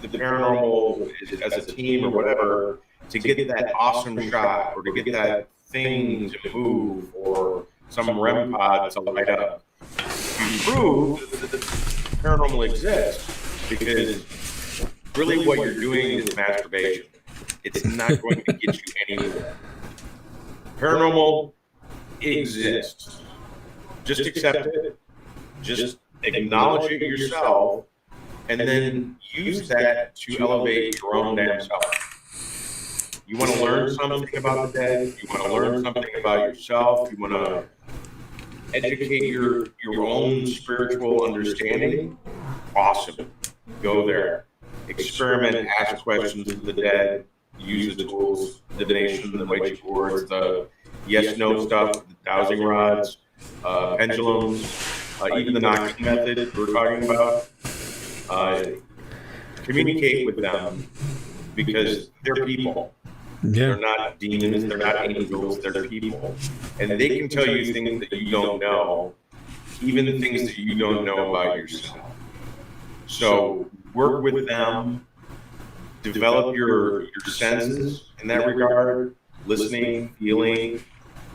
the paranormal as a team or whatever to get that awesome shot or to get that thing to move or some REM pod to light up. You prove that the paranormal exists, because really what you're doing is masturbation. It's not going to get you anywhere. Paranormal exists. Just accept it. Just acknowledge it yourself, and then use that to elevate your own damn self. You want to learn something about the dead? You want to learn something about yourself? You want to educate your own spiritual understanding? Awesome. Go there. Experiment, ask questions of the dead, use the tools, the divination, the Ouija boards, the yes-no stuff, the dowsing rods, pendulums, even the knocking method we're talking about. Communicate with them, because they're people. Yeah. They're not demons, they're not angels, they're people. And they can tell you things that you don't know, even the things that you don't know about yourself. So work with them, develop your senses in that regard, listening, feeling,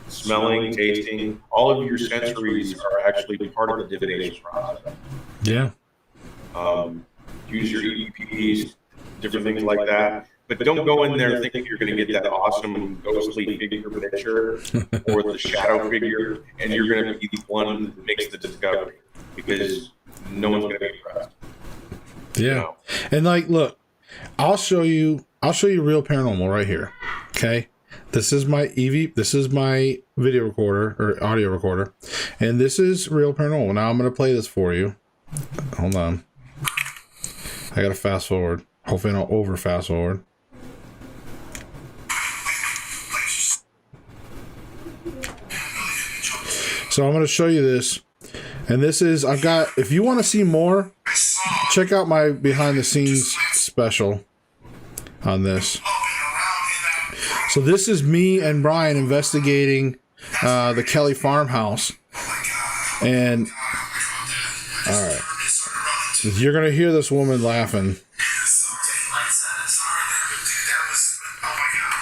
smelling, tasting. All of your sensories are actually part of the divination process. Yeah. Use your EVPs, different things like that. But don't go in there thinking you're going to get that awesome ghostly figure picture or the shadow figure, and you're going to be the one that makes the discovery, because no one's going to be impressed. Yeah. You know? And like, look, I'll show you real paranormal right here. Okay. This is my this is my video recorder or audio recorder, and this is real paranormal. Now I'm going to play this for you. Hold on. I got to fast forward. Hopefully I don't over fast forward. So I'm going to show you this. And this is, if you want to see more, check out my behind the scenes special on this. So this is me and Brian investigating the Kelly farmhouse. And, all right. You're going to hear this woman laughing.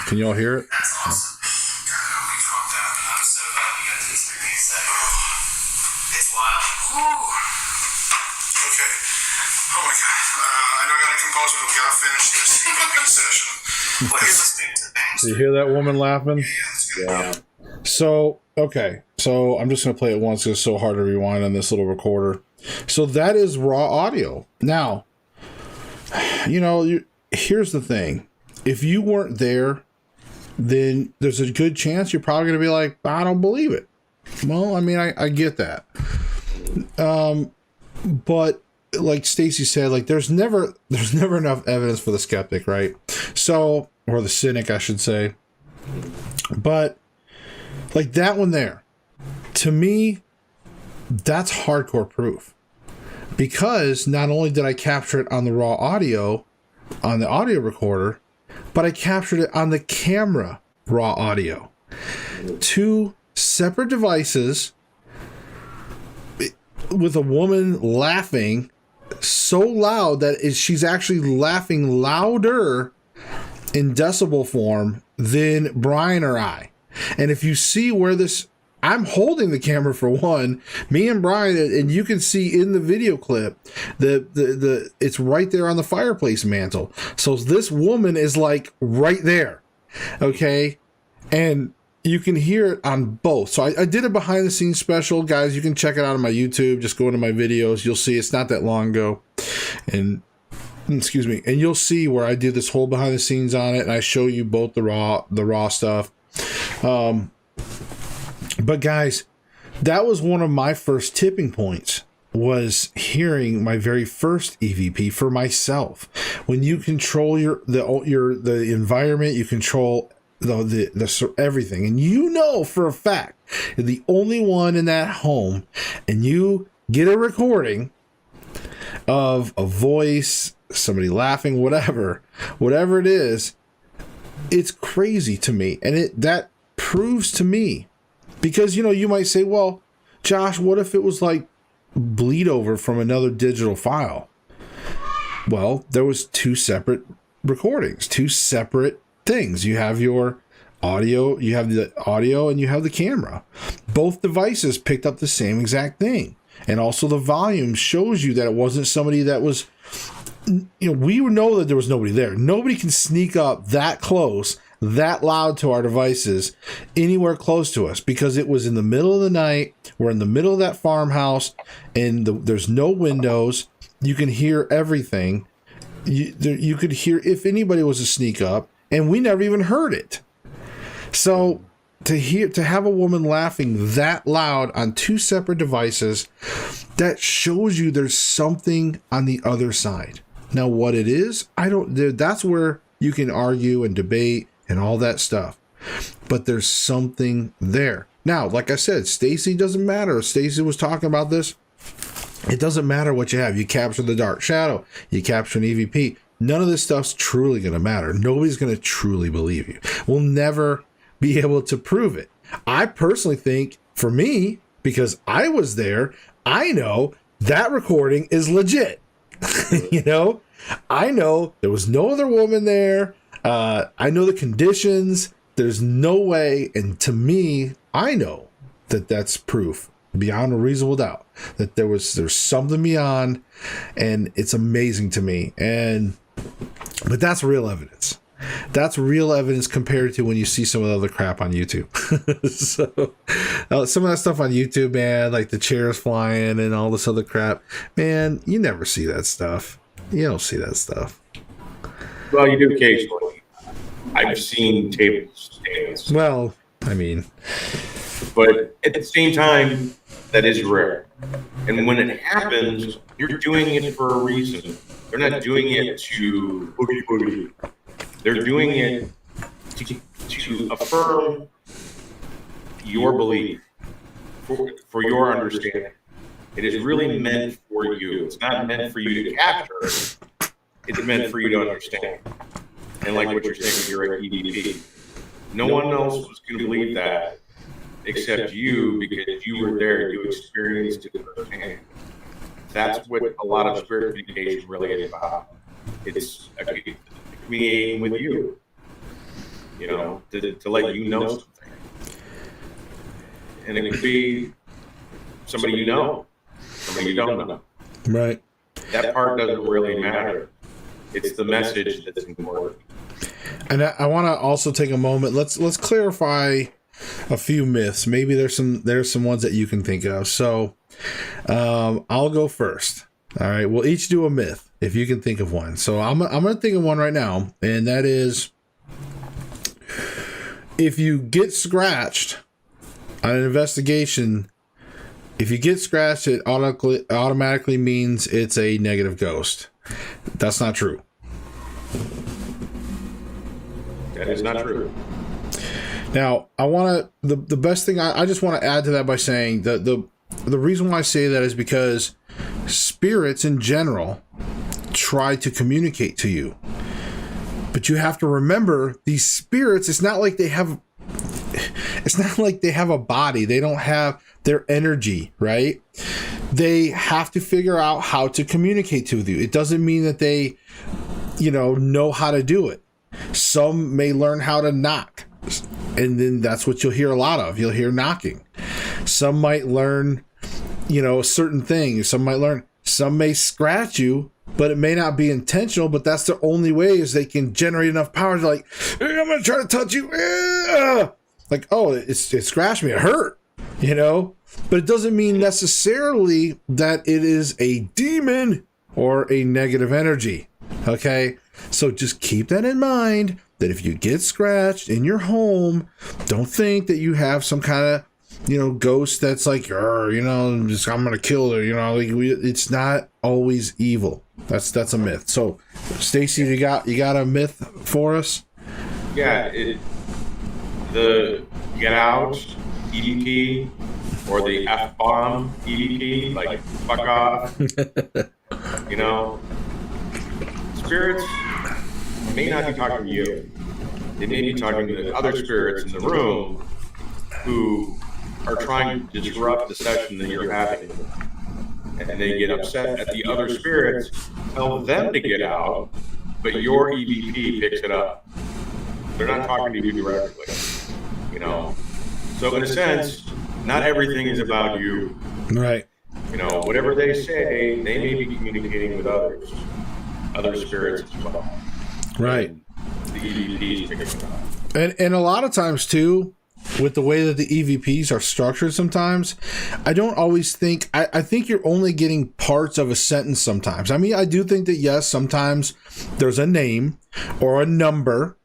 Can you all hear it? Do you hear that woman laughing? Yeah. So, okay. So I'm just going to play it once because it's so hard to rewind on this little recorder. So that is raw audio. Now, here's the thing. If you weren't there, then there's a good chance you're probably going to be like, I don't believe it. Well, I mean, I get that. But like Stacey said, like there's never enough evidence for the skeptic, right? So, or the cynic, I should say. But like that one there, to me, that's hardcore proof. Because not only did I capture it on the raw audio, on the audio recorder, but I captured it on the camera raw audio. 2 separate devices with a woman laughing so loud that she's actually laughing louder in decibel form than Brian or I. And if you see where this, I'm holding the camera for one, me and Brian, and you can see in the video clip the it's right there on the fireplace mantle. So this woman is like right there. Okay. And you can hear it on both. So I did a behind the scenes special, guys. You can check it out on my YouTube. Just go into my videos. You'll see it's not that long ago. And excuse me. And you'll see where I did this whole behind the scenes on it. And I show you both the raw stuff. But guys, that was one of my first tipping points, was hearing my very first EVP for myself. When you control the environment, you control the everything, and for a fact you're the only one in that home, and you get a recording of a voice, somebody laughing, whatever it is, It's crazy to me. And that proves to me, because, you might say, well, Josh, what if it was like bleed over from another digital file? Well, there was 2 separate recordings, 2 separate things. You have your audio, you have the audio, and you have the camera. Both devices picked up the same exact thing. And also the volume shows you that it wasn't somebody that was, we know that there was nobody there. Nobody can sneak up that close, that loud to our devices anywhere close to us, because it was in the middle of the night. We're in the middle of that farmhouse, and there's no windows. You can hear everything. You could hear if anybody was to sneak up, and we never even heard it. So to have a woman laughing that loud on 2 separate devices, that shows you there's something on the other side. Now, what it is, that's where you can argue and debate and all that stuff. But there's something there. Now, like I said, STACEY doesn't matter. STACEY was talking about this. It doesn't matter what you have. You capture the dark shadow. You capture an EVP. None of this stuff's truly going to matter. Nobody's going to truly believe you. We'll never be able to prove it. I personally think, for me, because I was there, I know that recording is legit. I know there was no other woman there. I know the conditions. There's no way. And to me, I know that that's proof beyond a reasonable doubt that there's something beyond, and it's amazing to me. But that's real evidence. That's real evidence compared to when you see some of the other crap on YouTube. So some of that stuff on YouTube, man, like the chairs flying and all this other crap, man, you never see that stuff. You don't see that stuff. Well, you do occasionally. I've seen tables dance. Well, I mean, but at the same time, that is rare. And when it happens, you're doing it for a reason. They're not doing it to boogie boogie. They're doing it to affirm your belief, for your understanding. It is really meant for you. It's not meant for you to capture. It's meant for you to understand. And like what you're saying, you're at EDP. No one else was going to believe that except you, because you were there. You experienced it firsthand. That's what a lot of spirit communication really is about. It's communicating with you, to let you know something. And it could be somebody you know, somebody you don't know. Right. That part doesn't really matter. It's the message that's important. And I want to also take a moment. Let's clarify a few myths. Maybe there's some ones that you can think of. So I'll go first. All right. We'll each do a myth if you can think of one. So I'm going to think of one right now, and that is, if you get scratched on an investigation, if you get scratched, it automatically means it's a negative ghost. That's not true. That is not true. Now, I want to, the best thing, I just want to add to that by saying that the reason why I say that is because spirits in general try to communicate to you. But you have to remember, these spirits, it's not like they have a body. They don't have their energy, right? They have to figure out how to communicate to you. It doesn't mean that they, know how to do it. Some may learn how to knock, and then that's what you'll hear a lot of. You'll hear knocking. Some might learn, certain things. Some may scratch you, but it may not be intentional, but that's the only way is they can generate enough power to, like, hey, I'm going to try to touch you. Like, oh, it scratched me. It hurt, But it doesn't mean necessarily that it is a demon or a negative energy. Okay? So just keep that in mind, that if you get scratched in your home, don't think that you have some kind of, ghost that's like, I'm going to kill her. It's not always evil. That's a myth. So, Stacy, you got a myth for us? Yeah, the Get Out EDP or the F-bomb EDP, like fuck off. Spirits may not be talking to you. they may be talking to other spirits in the room who are trying to disrupt the session that you're having. And they get upset at the other spirits, tell them to get out, but your EVP picks it up. They're not talking to you directly, you know? So in a sense, not everything is about you. Right. You know, whatever they say, they may be communicating with others, other spirits as well. Right. And the EVPs pick it up. And a lot of times too, with the way that the EVPs are structured sometimes, I don't always think, I think you're only getting parts of a sentence sometimes. I mean, I do think that, yes, sometimes there's a name or a number.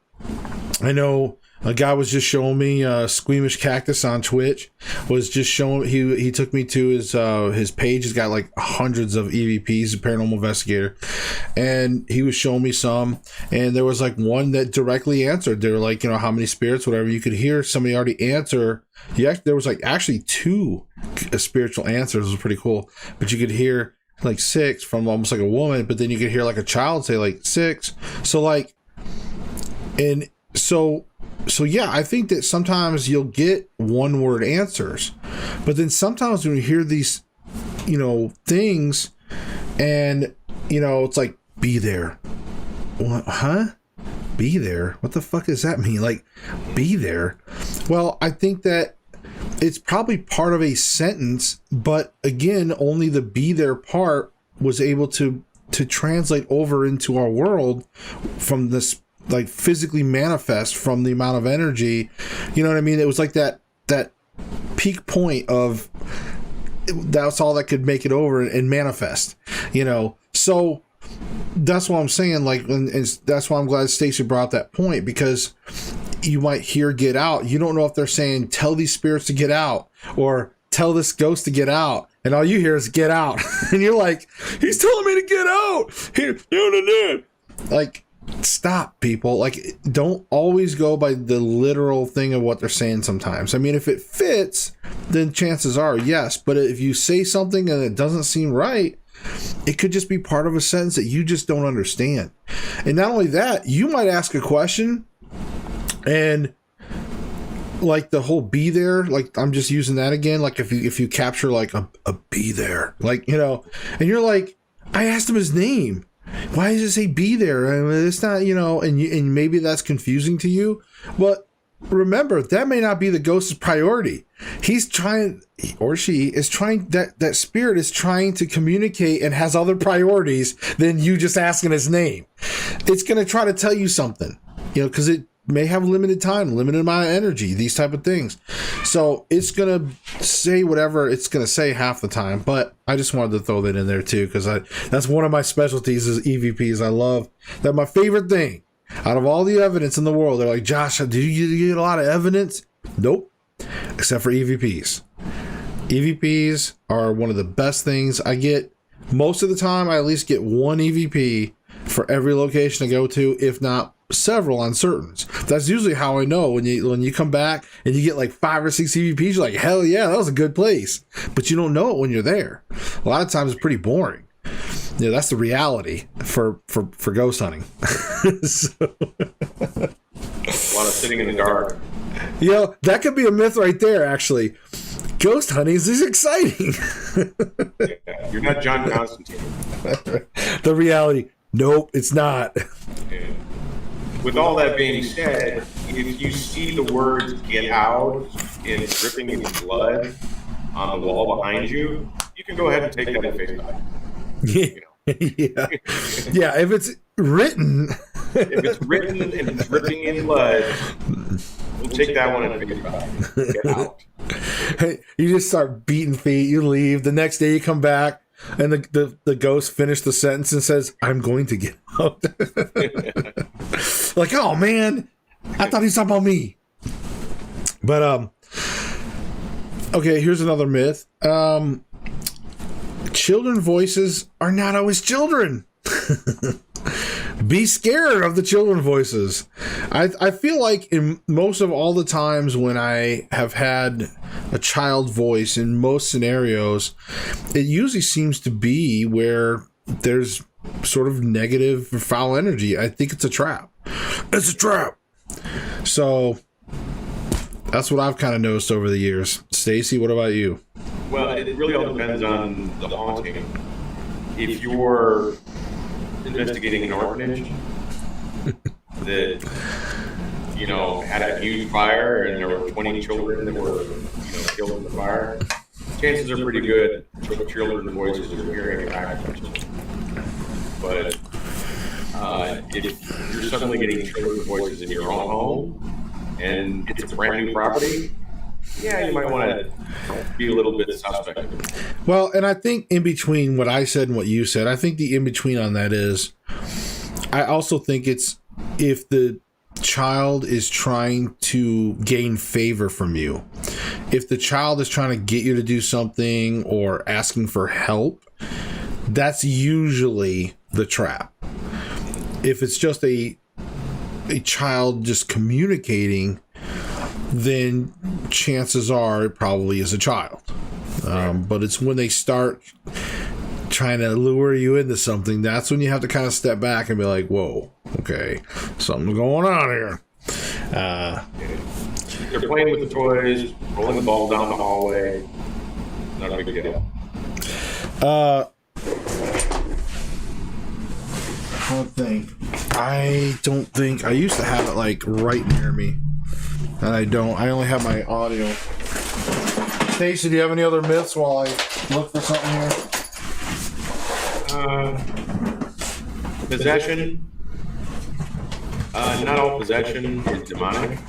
I know a guy was just showing me, Squeamish Cactus on Twitch was just showing, he took me to his page. He's got like hundreds of EVPs, a paranormal investigator. And he was showing me some, and there was like one that directly answered. They were like, you know, how many spirits, whatever. You could hear somebody already answer. Yeah, there was like actually 2 spiritual answers. It was pretty cool. But you could hear like 6 from almost like a woman, but then you could hear like a child say like 6. So like, and so yeah, I think that sometimes you'll get one word answers, but then sometimes when you hear these, you know, things, and you know, it's like, be there. What? Huh? Be there? What the fuck does that mean? Like, be there? Well, I think that it's probably part of a sentence, but again, only the be there part was able to translate over into our world from this, like, physically manifest from the amount of energy. You know what I mean? It was like that peak point of, that's all that could make it over and manifest, you know? So that's what I'm saying. Like, and that's why I'm glad Stacey brought that point, because you might hear get out. You don't know if they're saying, tell these spirits to get out, or tell this ghost to get out. And all you hear is get out. And you're like, he's telling me to get out. Here, like, stop, people. Like, don't always go by the literal thing of what they're saying sometimes. I mean, if it fits, then chances are yes. But if you say something and it doesn't seem right, it could just be part of a sentence that you just don't understand. And not only that, you might ask a question, and like the whole be there, like, I'm just using that again. Like, if you capture like a be there, like, you know, and you're like, I asked him his name. Why does it say be there? I mean, it's not, you know, and maybe that's confusing to you. But remember, that may not be the ghost's priority. He's trying, or she is trying, that spirit is trying to communicate and has other priorities than you just asking his name. It's going to try to tell you something, you know, because it may have limited time, limited amount of energy, these type of things. So it's going to say whatever it's going to say half the time. But I just wanted to throw that in there too, because that's one of my specialties is EVPs. I love that. My favorite thing out of all the evidence in the world, they're like, Josh, do you get a lot of evidence? Nope. Except for EVPs. EVPs are one of the best things I get. Most of the time, I at least get one EVP for every location I go to, if not several on certain. That's usually how I know when you come back and you get like 5 or 6 EVPs. You're like, hell yeah, that was a good place. But you don't know it when you're there. A lot of times it's pretty boring. Yeah, that's the reality for ghost hunting. So, A lot of sitting in the dark. You know, that could be a myth right there, actually. Ghost hunting is exciting. Yeah, you're not John Constantine. The reality, nope, it's not. Yeah. With all that being said, if you see the words "get out" in dripping in blood on the wall behind you, you can go ahead and take that at face value. You know? Yeah. If it's written, and dripping in blood, we'll take that one at face value. Get out. You just start beating feet. You leave. The next day you come back, and the ghost finished the sentence and says, "I'm going to get out." Like, oh man, I thought he was talking about me. But okay, here's another myth. Children voices are not always children. Be scared of the children voices. I feel like in most of all the times when I have had a child voice, in most scenarios, it usually seems to be where there's sort of negative or foul energy. I think it's a trap. It's a trap. So that's what I've kind of noticed over the years. Stacy, what about you? Well, it really all depends on the haunting. If you're investigating an orphanage that, had a huge fire and there were 20 children that were, killed in the fire, chances are pretty good the children's voices are hearing back. But if you're suddenly getting children's voices in your own home and it's a brand new property, yeah, you might want to be a little bit suspect. Well, and I think in between what I said and what you said, I think the in between on that is, I also think it's if the child is trying to gain favor from you, if the child is trying to get you to do something or asking for help, that's usually the trap. If it's just a child just communicating, then chances are it probably is a child. But it's when they start trying to lure you into something, that's when you have to kind of step back and be like, whoa, okay, something's going on here. They're playing with the toys, rolling the ball down the hallway. Not a big deal. I don't think I used to have it like right near me, and I don't. I only have my audio. Stacey, do you have any other myths while I look for something here? Possession. Not all possession is demonic.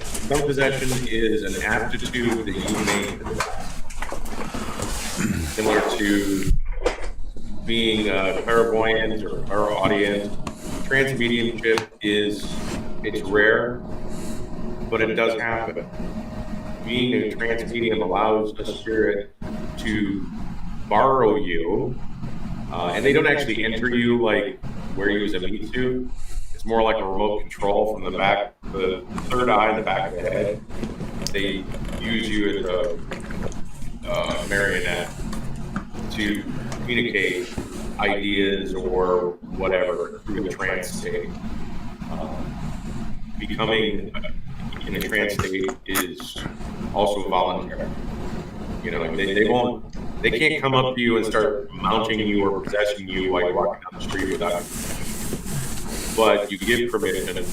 Some possession is an aptitude that you make, similar to being clairvoyant or clairaudient. Transmediumship it's rare, but it does happen. Being a transmedium allows a spirit to borrow you, and they don't actually enter you like where you use a meat suit. It's more like a remote control from the back, the third eye in the back of the head. They use you as a marionette to communicate ideas or whatever through a trance state. Becoming in a trance state is also voluntary. They can't come up to you and start mounting you or possessing you while you're walking down the street without you. But you give permission.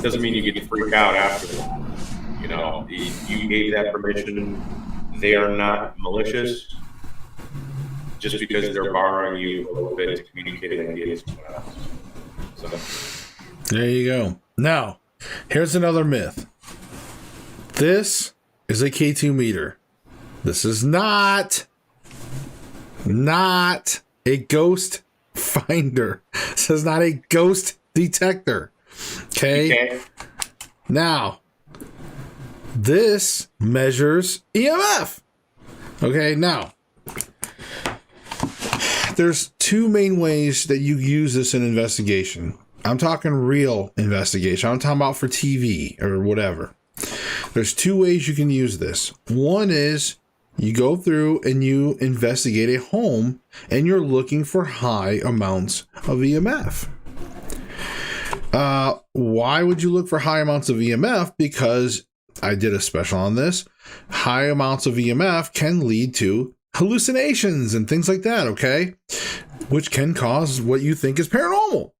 Doesn't mean you get to freak out after that. You gave that permission. They are not malicious. Just because they're borrowing you a little bit to communicate ideas to someone else. So. There you go. Now, here's another myth. This is a K2 meter. This is not a ghost finder. This is not a ghost detector. Okay? Now, this measures EMF. Okay, now, there's two main ways that you use this in investigation. I'm talking real investigation. I'm talking about for TV or whatever. There's two ways you can use this. One is you go through and you investigate a home and you're looking for high amounts of EMF. Why would you look for high amounts of EMF? Because I did a special on this. High amounts of EMF can lead to hallucinations and things like that, okay? Which can cause what you think is paranormal.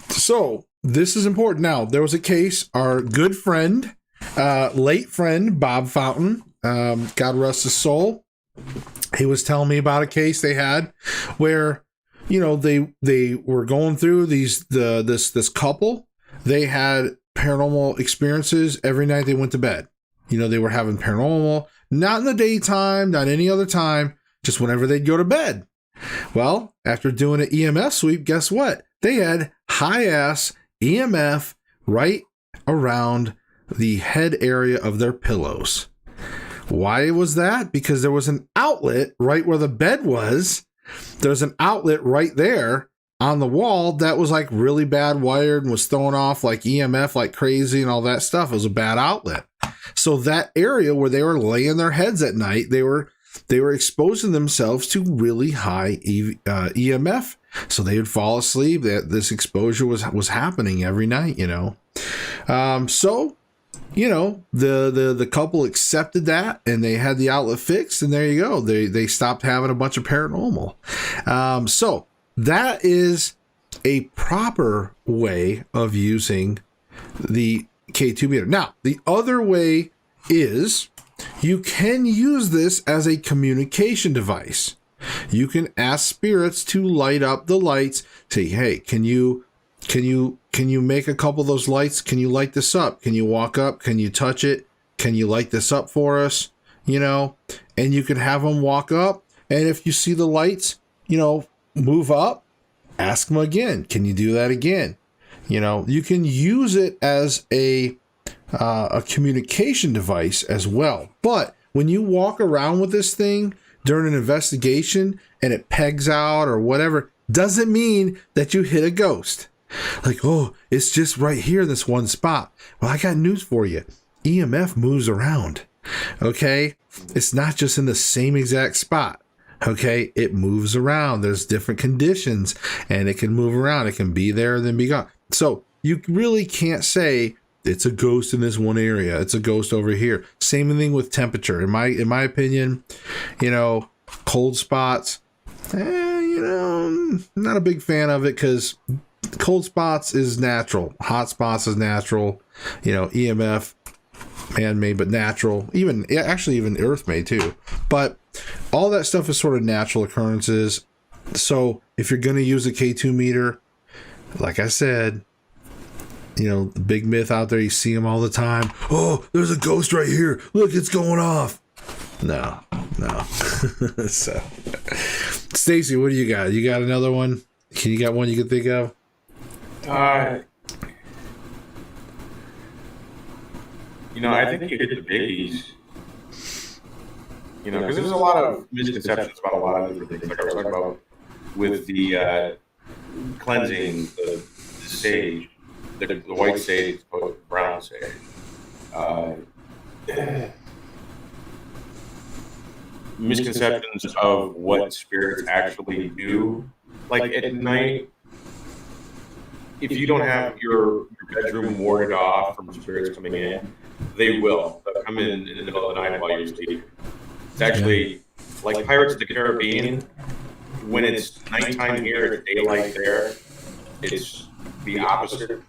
So, this is important. Now, there was a case, our good friend, late friend, Bob Fountain, God rest his soul, he was telling me about a case they had where, they were going through this couple. They had paranormal experiences every night they went to bed. They were having paranormal, not in the daytime, not any other time, just whenever they'd go to bed. Well, after doing an EMF sweep, guess what? They had high-ass EMF right around the head area of their pillows. Why was that? Because there was an outlet right where the bed was. There's an outlet right there on the wall that was like really bad wired and was throwing off like EMF like crazy and all that stuff. It was a bad outlet. So that area where they were laying their heads at night, they were exposing themselves to really high EMF So they would fall asleep. That this exposure was happening every night, So, the couple accepted that, and they had the outlet fixed, and there you go. They stopped having a bunch of paranormal. So that is a proper way of using the K2 meter. Now, the other way is you can use this as a communication device. You can ask spirits to light up the lights. Say, hey, can you make a couple of those lights? Can you light this up? Can you walk up? Can you touch it? Can you light this up for us? And you can have them walk up. And if you see the lights, move up, ask them again. Can you do that again? You can use it as a communication device as well. But when you walk around with this thing during an investigation and it pegs out or whatever, doesn't mean that you hit a ghost. Like, oh, it's just right here in this one spot. Well, I got news for you. EMF moves around. Okay? It's not just in the same exact spot. Okay? It moves around. There's different conditions and it can move around. It can be there and then be gone. So you really can't say it's a ghost in this one area. It's a ghost over here. Same thing with temperature. In my opinion, cold spots, not a big fan of it because cold spots is natural. Hot spots is natural. EMF, man-made, but natural. Even earth-made too. But all that stuff is sort of natural occurrences. So if you're going to use a K2 meter, like I said, the big myth out there, you see them all the time. Oh, there's a ghost right here. Look, it's going off. No. So, Stacy, what do you got? You got another one? You got one you can think of? I think you hit the biggies. Because there's a lot of misconceptions about a lot of different things. Like I was talking about with the cleansing the sage, the white sage as opposed to brown sage. Misconceptions of what spirits actually do. Like at night, if you don't have your bedroom warded off from spirits coming in, they will. They'll come in the middle of the night while you're sleeping. It's actually like Pirates of the Caribbean. When it's nighttime here, it's daylight there. It's the opposite.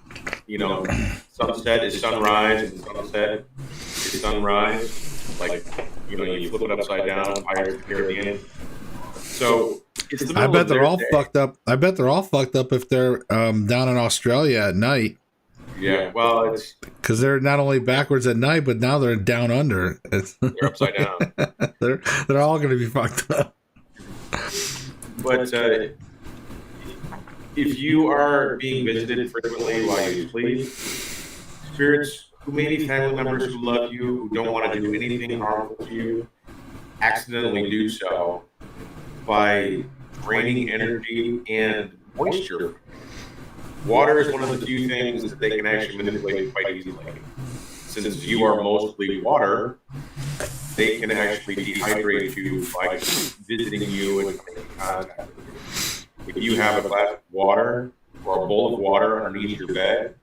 Sunset is sunrise, and sunset is sunrise. Like, you flip it upside down, Pirates of the Caribbean. So it's the I bet they're all day. fucked up. I bet they're all fucked up if they're down in Australia at night. Yeah, well, it's because they're not only backwards at night, but now they're down under. They're upside down. they're all going to be fucked up. But if you are being visited frequently while you sleep, spirits who may be family members who love you, who don't want to do anything harmful to you, accidentally do so by draining energy and moisture. Water is one of the few things that they can actually manipulate quite easily. Since you are mostly water, they can actually dehydrate you by visiting you and coming in contact with you. If you have a glass of water or a bowl of water underneath your bed,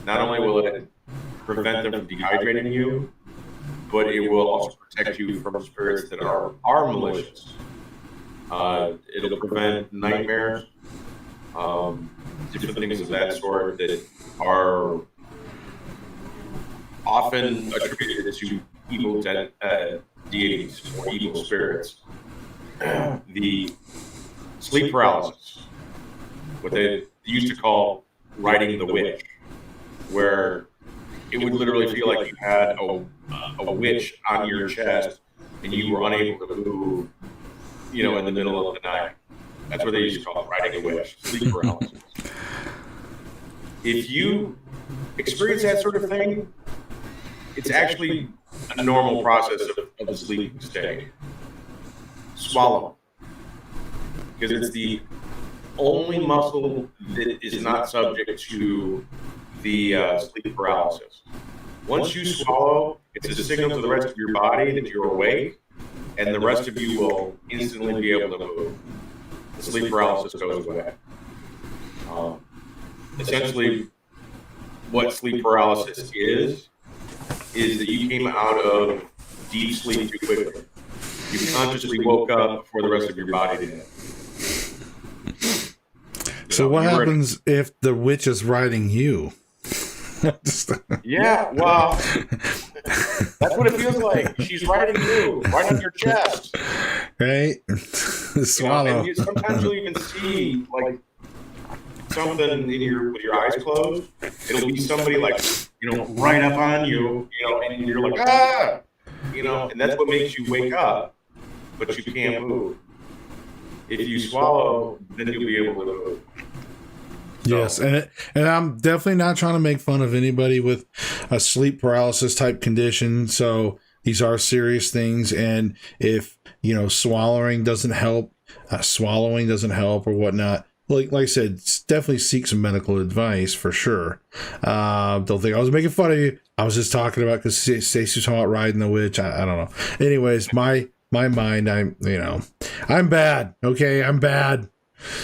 not only will it prevent them from dehydrating you, but it will also protect you from spirits that are malicious. It'll prevent nightmares, different things of that sort that are often attributed to evil deities or evil spirits. The sleep paralysis, what they used to call riding the witch, where it would literally feel like you had a witch on your chest and you were unable to move, in the middle of the night. That's what they used to call it, riding a witch, sleep paralysis. If you experience that sort of thing, it's actually a normal process of a sleeping state. Swallow. Because it's the only muscle that is not subject to the sleep paralysis. Once you swallow, it's a signal to the rest of your body that you're awake, and the rest of you will instantly be able to move. The sleep paralysis goes away. Essentially, what sleep paralysis is that you came out of deep sleep too quickly. You consciously woke up before the rest of your body did. So what happens if the witch is riding you? Yeah, well, that's what it feels like. She's riding you, right on your chest. Right? Swallow. And sometimes you'll even see like something with your eyes closed. It'll be somebody like, right up on you, and you're like, ah! And that's what makes you wake up, but you can't move. If you swallow, then you'll be able to move. So. Yes, and I'm definitely not trying to make fun of anybody with a sleep paralysis type condition. So these are serious things, and if swallowing doesn't help or whatnot, like I said, definitely seek some medical advice for sure. Don't think I was making fun of you. I was just talking about because Stacey was talking about riding the witch. I don't know. Anyways, my mind, I'm bad. Okay, I'm bad.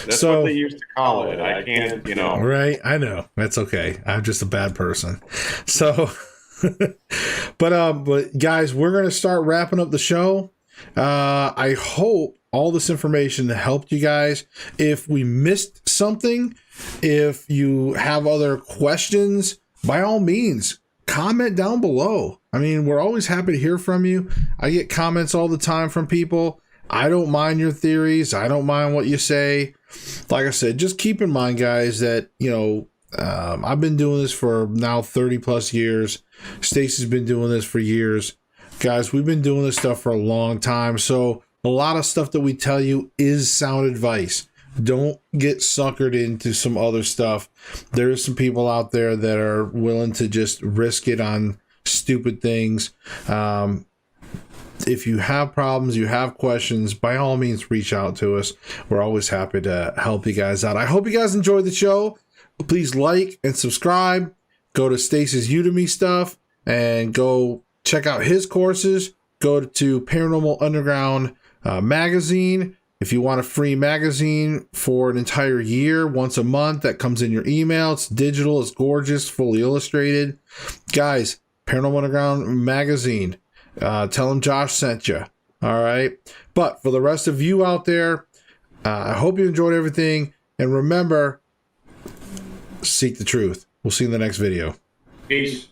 That's what they used to call it. I can't, Right, I know. That's okay. I'm just a bad person. So, but guys, we're gonna start wrapping up the show. I hope all this information helped you guys. If we missed something, if you have other questions, by all means, comment down below. I mean, we're always happy to hear from you. I get comments all the time from people. I don't mind your theories. I don't mind what you say. Like I said, just keep in mind, guys, that, I've been doing this for now 30 plus years. Stacey's been doing this for years. Guys, we've been doing this stuff for a long time. So a lot of stuff that we tell you is sound advice. Don't get suckered into some other stuff. There's some people out there that are willing to just risk it on stupid things. If you have problems, you have questions, by all means, reach out to us. We're always happy to help you guys out. I hope you guys enjoyed the show. Please like and subscribe. Go to Stacey's Udemy stuff and go check out his courses. Go to Paranormal Underground magazine. If you want a free magazine for an entire year, once a month, that comes in your email. It's digital, it's gorgeous, fully illustrated. Guys, Paranormal Underground magazine. Tell them Josh sent you. All right. But for the rest of you out there, I hope you enjoyed everything. And remember, seek the truth. We'll see you in the next video. Peace.